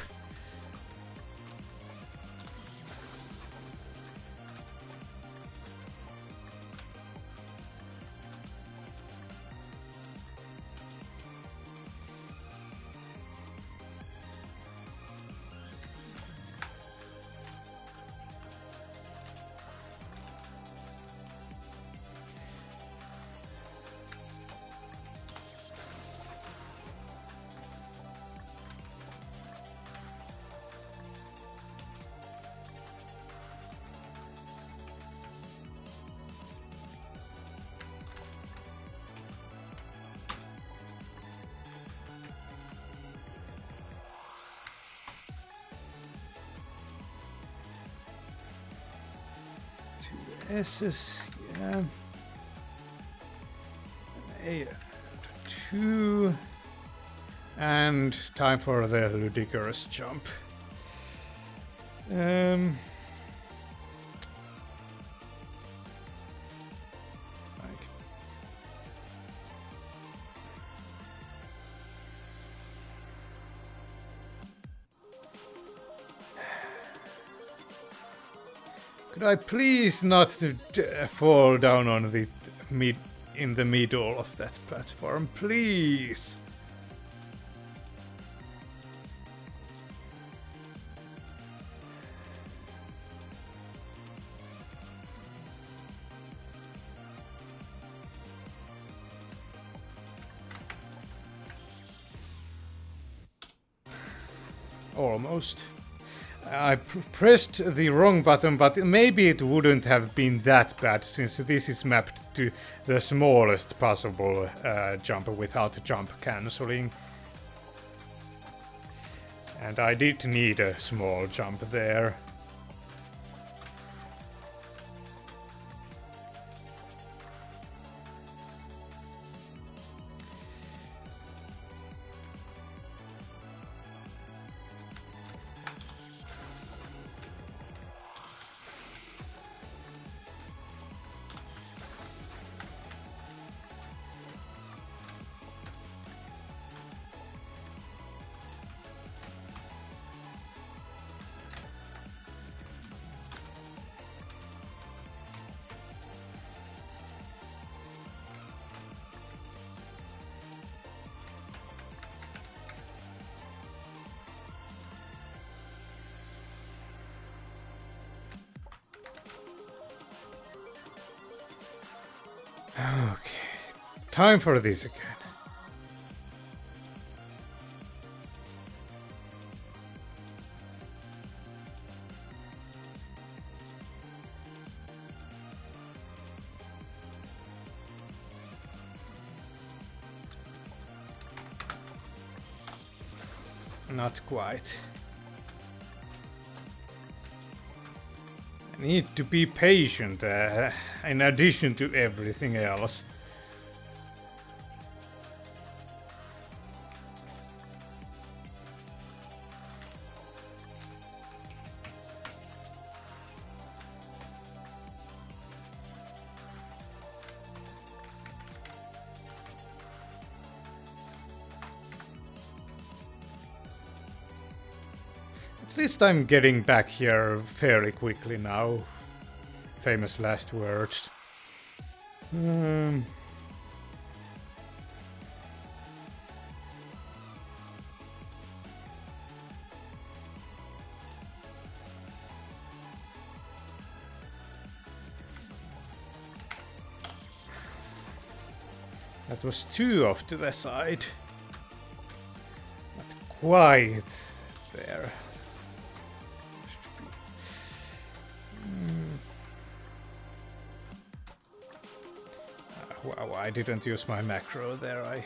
S's, yeah. A2. And time for the ludicrous jump. Could I please not to fall down on the in the middle of that platform, please? Almost. I pressed the wrong button, but maybe it wouldn't have been that bad since this is mapped to the smallest possible jump without jump cancelling. And I did need a small jump there. Okay, time for this again. Not quite. I need to be patient in addition to everything else. At least I'm getting back here fairly quickly now. Famous last words. That was too off to the side. Not quite there. Wow, I didn't use my macro there. Okay.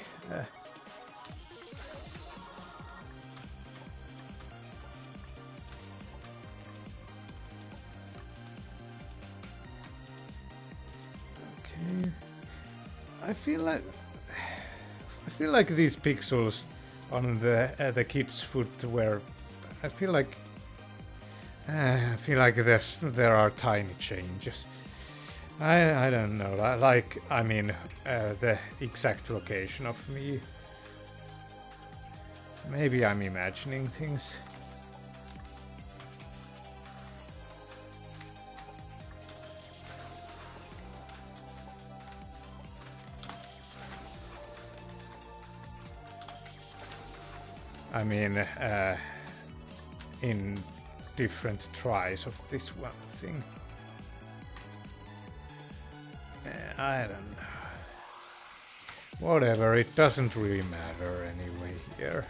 I feel like these pixels on the kids' footwear. I feel like there are tiny changes. I don't know. Like I mean, the exact location of me. Maybe I'm imagining things. I mean, in different tries of this one thing. I don't know. Whatever, it doesn't really matter anyway here.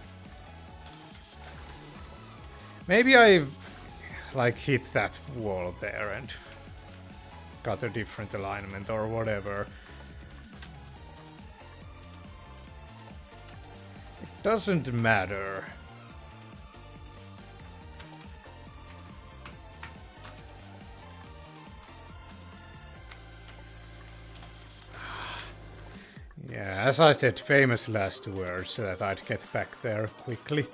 Maybe I've like hit that wall there and got a different alignment or whatever. It doesn't matter. Yeah, as I said, famous last words so that I'd get back there quickly.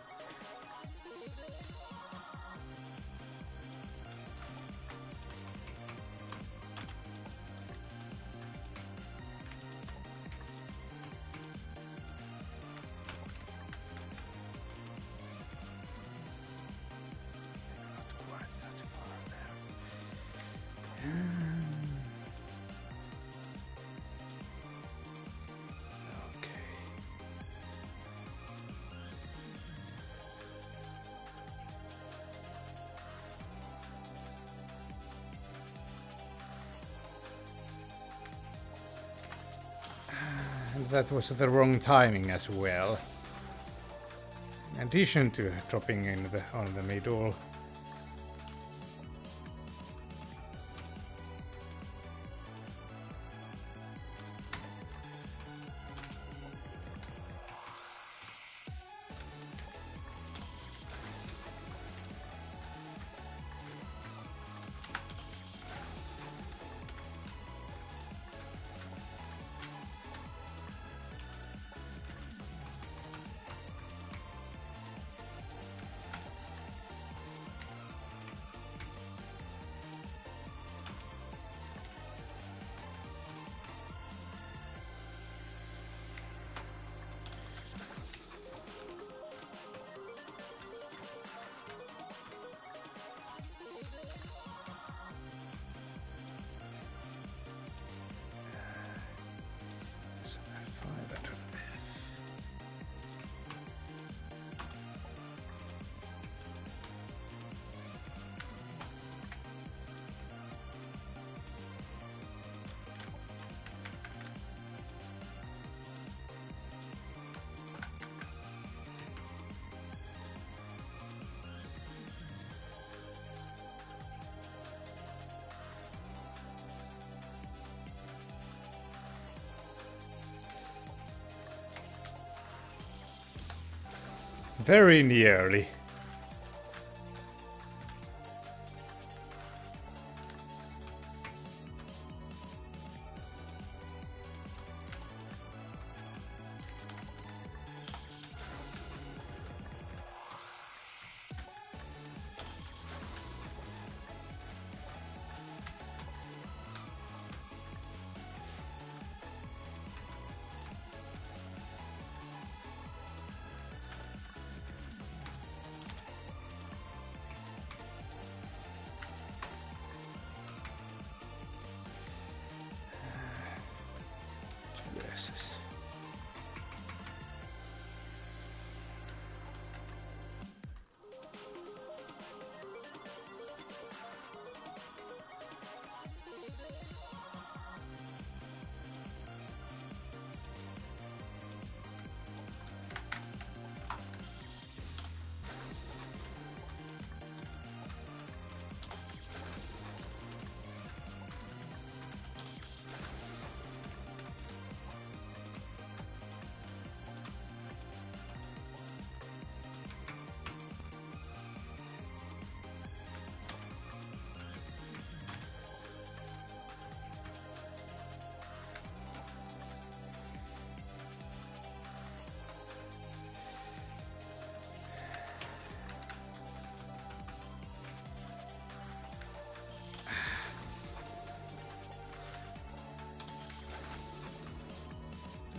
That was the wrong timing as well. In addition to dropping in on the middle. Very nearly.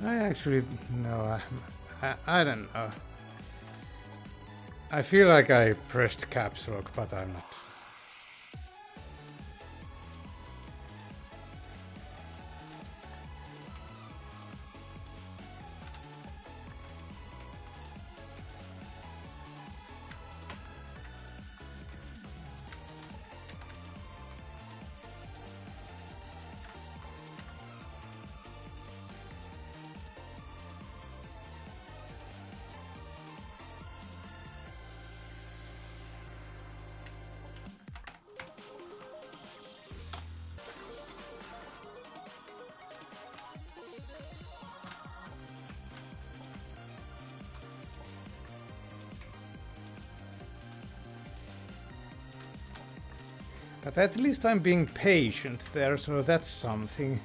I actually no, I don't know. I feel like I pressed caps lock, but I'm not. But at least I'm being patient there, so that's something.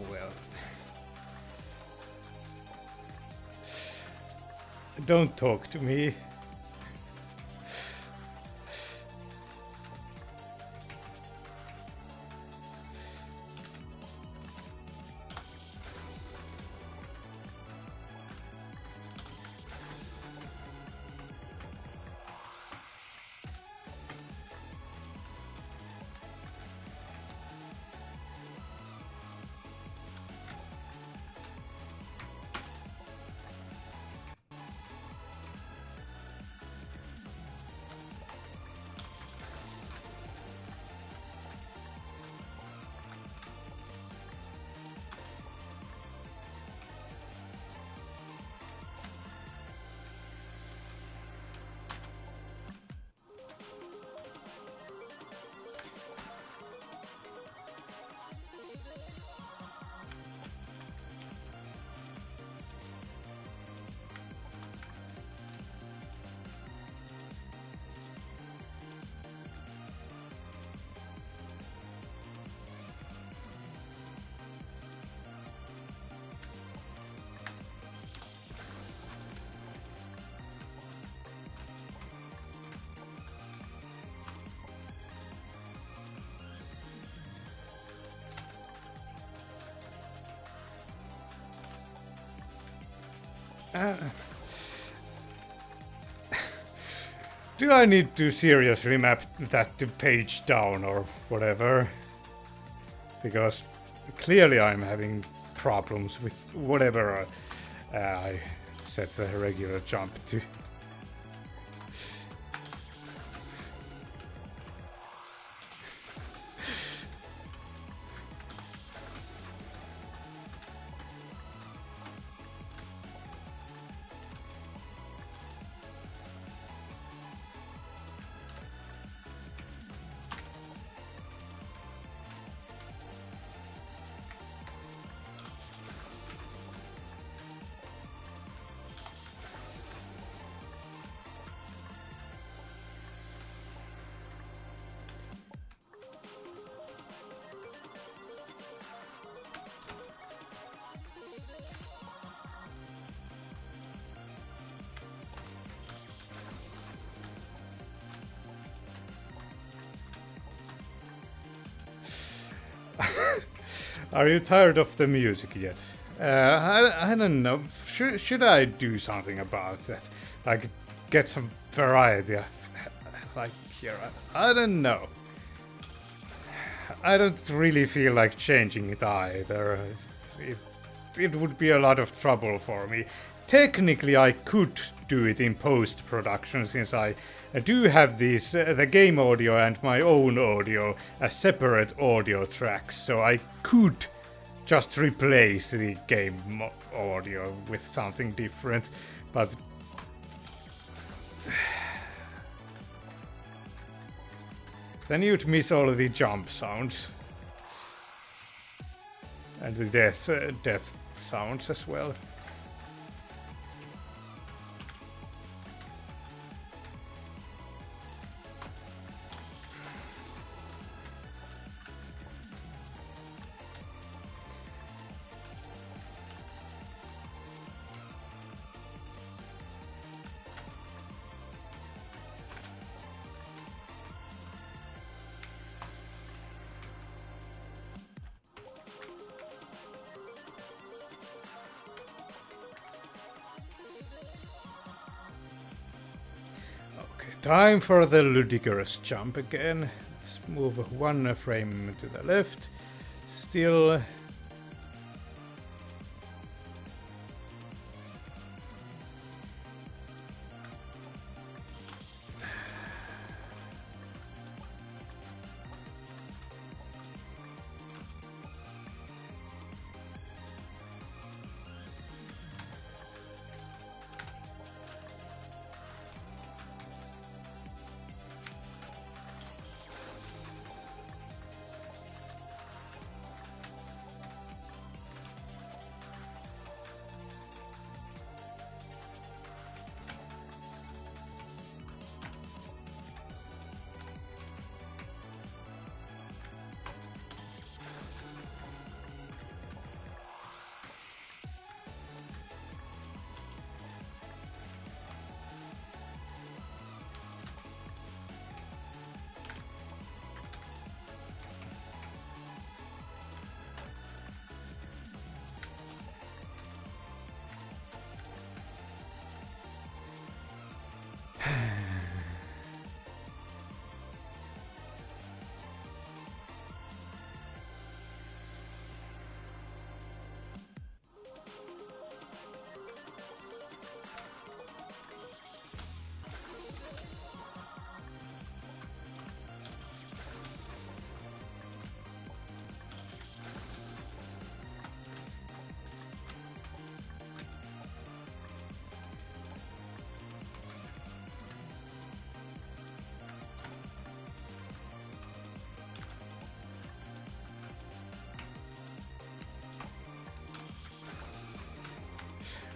Well. Don't talk to me. Do I need to seriously map that to page down or whatever? Because clearly I'm having problems with whatever I set the regular jump to. Are you tired of the music yet? I don't know. Should I do something about that? Like get some variety, like here. I don't know. I don't really feel like changing it either. It would be a lot of trouble for me. Technically, I could do it in post-production since I do have these the game audio and my own audio as separate audio tracks, so I could just replace the game audio with something different, but then you'd miss all of the jump sounds and the death sounds as well. time for the ludicrous jump again. Let's move one frame to the left. Still.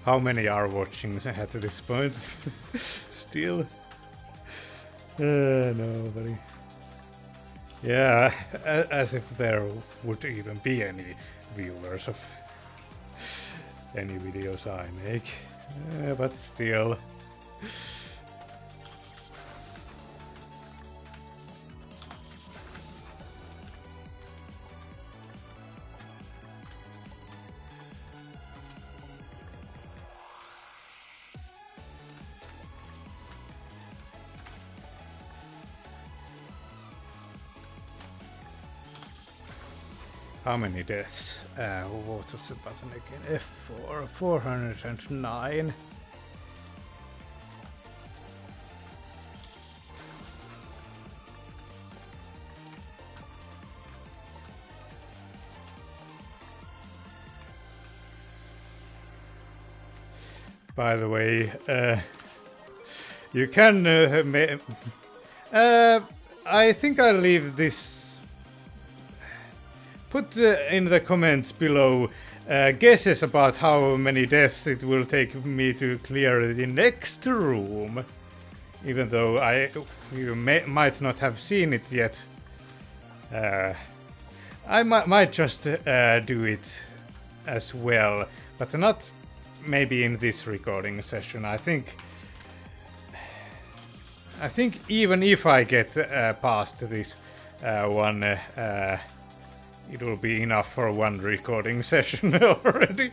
How many are watching at this point? Still? Nobody. Yeah, as if there would even be any viewers of any videos I make. But still. How many deaths? What was the button again? F4, 409. By the way, you can I think I'll leave this. Put in the comments below guesses about how many deaths it will take me to clear the next room. Even though you might not have seen it yet. I might just do it as well, but not maybe in this recording session. I think even if I get past this one, it will be enough for one recording session already.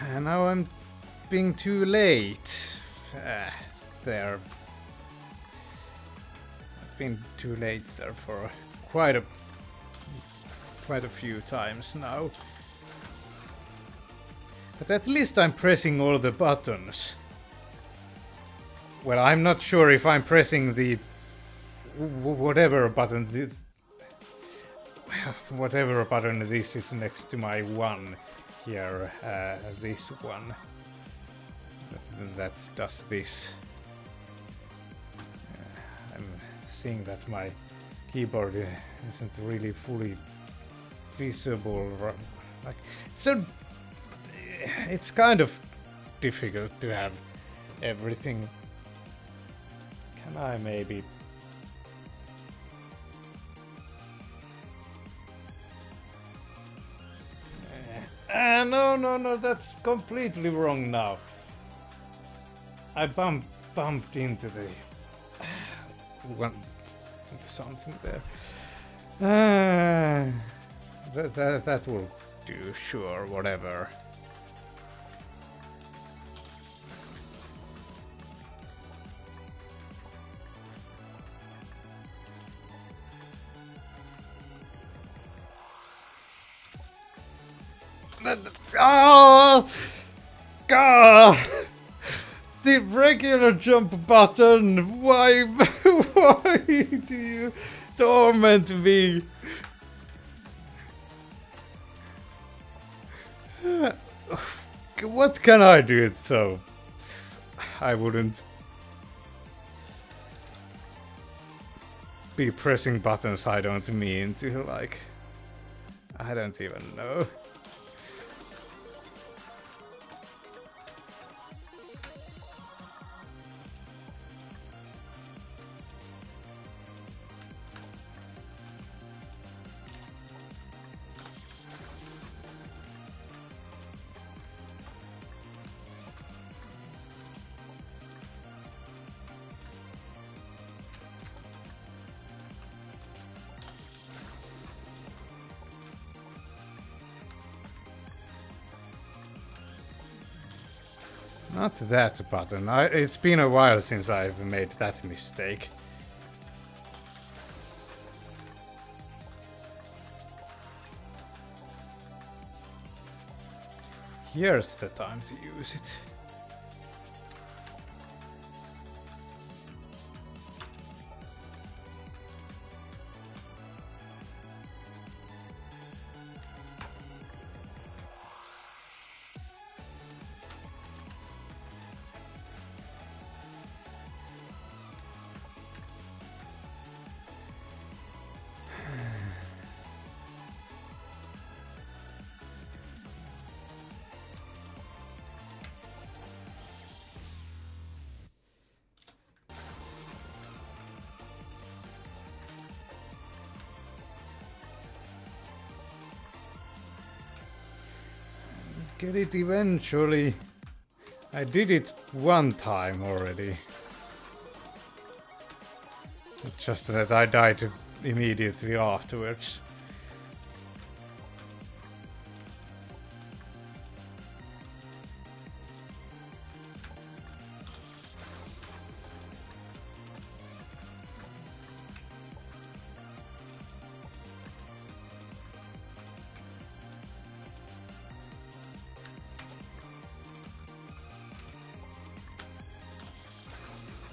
And now I'm being too late. There. I've been too late there for quite a few times now. But at least I'm pressing all the buttons. Well, I'm not sure if I'm pressing the whatever button whatever button this is next to my one here, this one that does this. I'm seeing that my keyboard isn't really fully visible. Like, so it's kind of difficult to have everything. Can I maybe No, that's completely wrong now. I bumped into the into something there. That will do, sure, whatever. Oh! God! The regular jump button! Why? Why do you torment me? What can I do so I wouldn't be pressing buttons I don't mean to, like... I don't even know. Not that button. It's been a while since I've made that mistake. Here's the time to use it. Get it eventually. I did it one time already. It's just that I died immediately afterwards.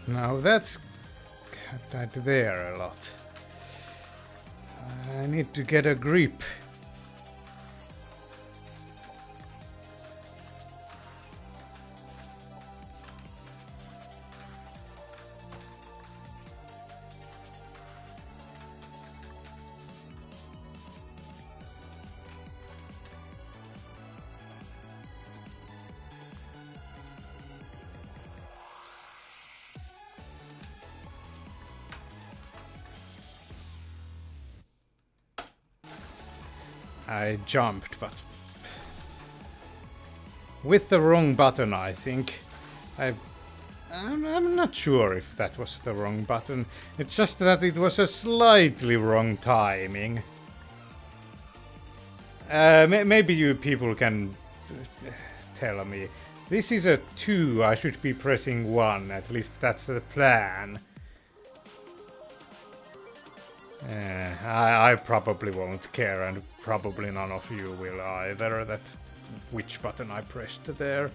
Now that's died there a lot. I need to get a grip. I jumped, but with the wrong button, I think. I'm not sure if that was the wrong button. It's just that it was a slightly wrong timing. Maybe you people can tell me. This is a 2, I should be pressing 1, at least that's the plan. I probably won't care, and probably none of you will either, that which button I pressed there.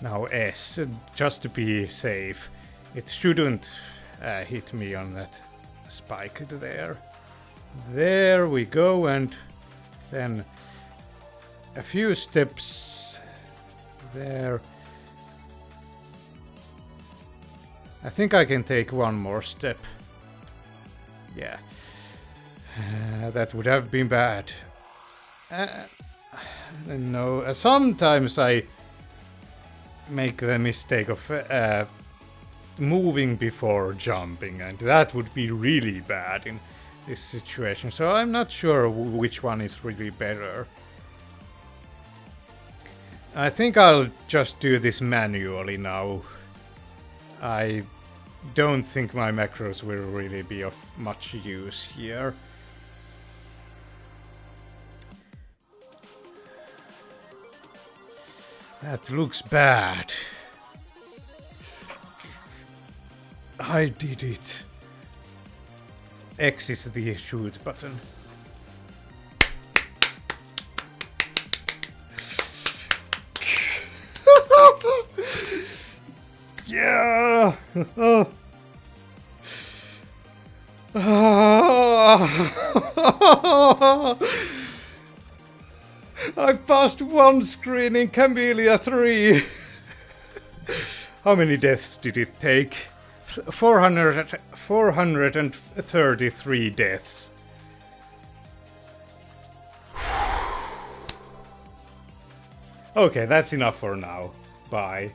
Now S, just to be safe. It shouldn't hit me on that spike there. There we go, and then a few steps there. I think I can take one more step. Yeah. That would have been bad. No, sometimes I make the mistake of moving before jumping, and that would be really bad in this situation. So I'm not sure which one is really better. I think I'll just do this manually now. I don't think my macros will really be of much use here. That looks bad. I did it. X is the shoot button. Yeah! I passed one screen in Kamilia 3. How many deaths did it take? 433 deaths. Okay, that's enough for now. Bye.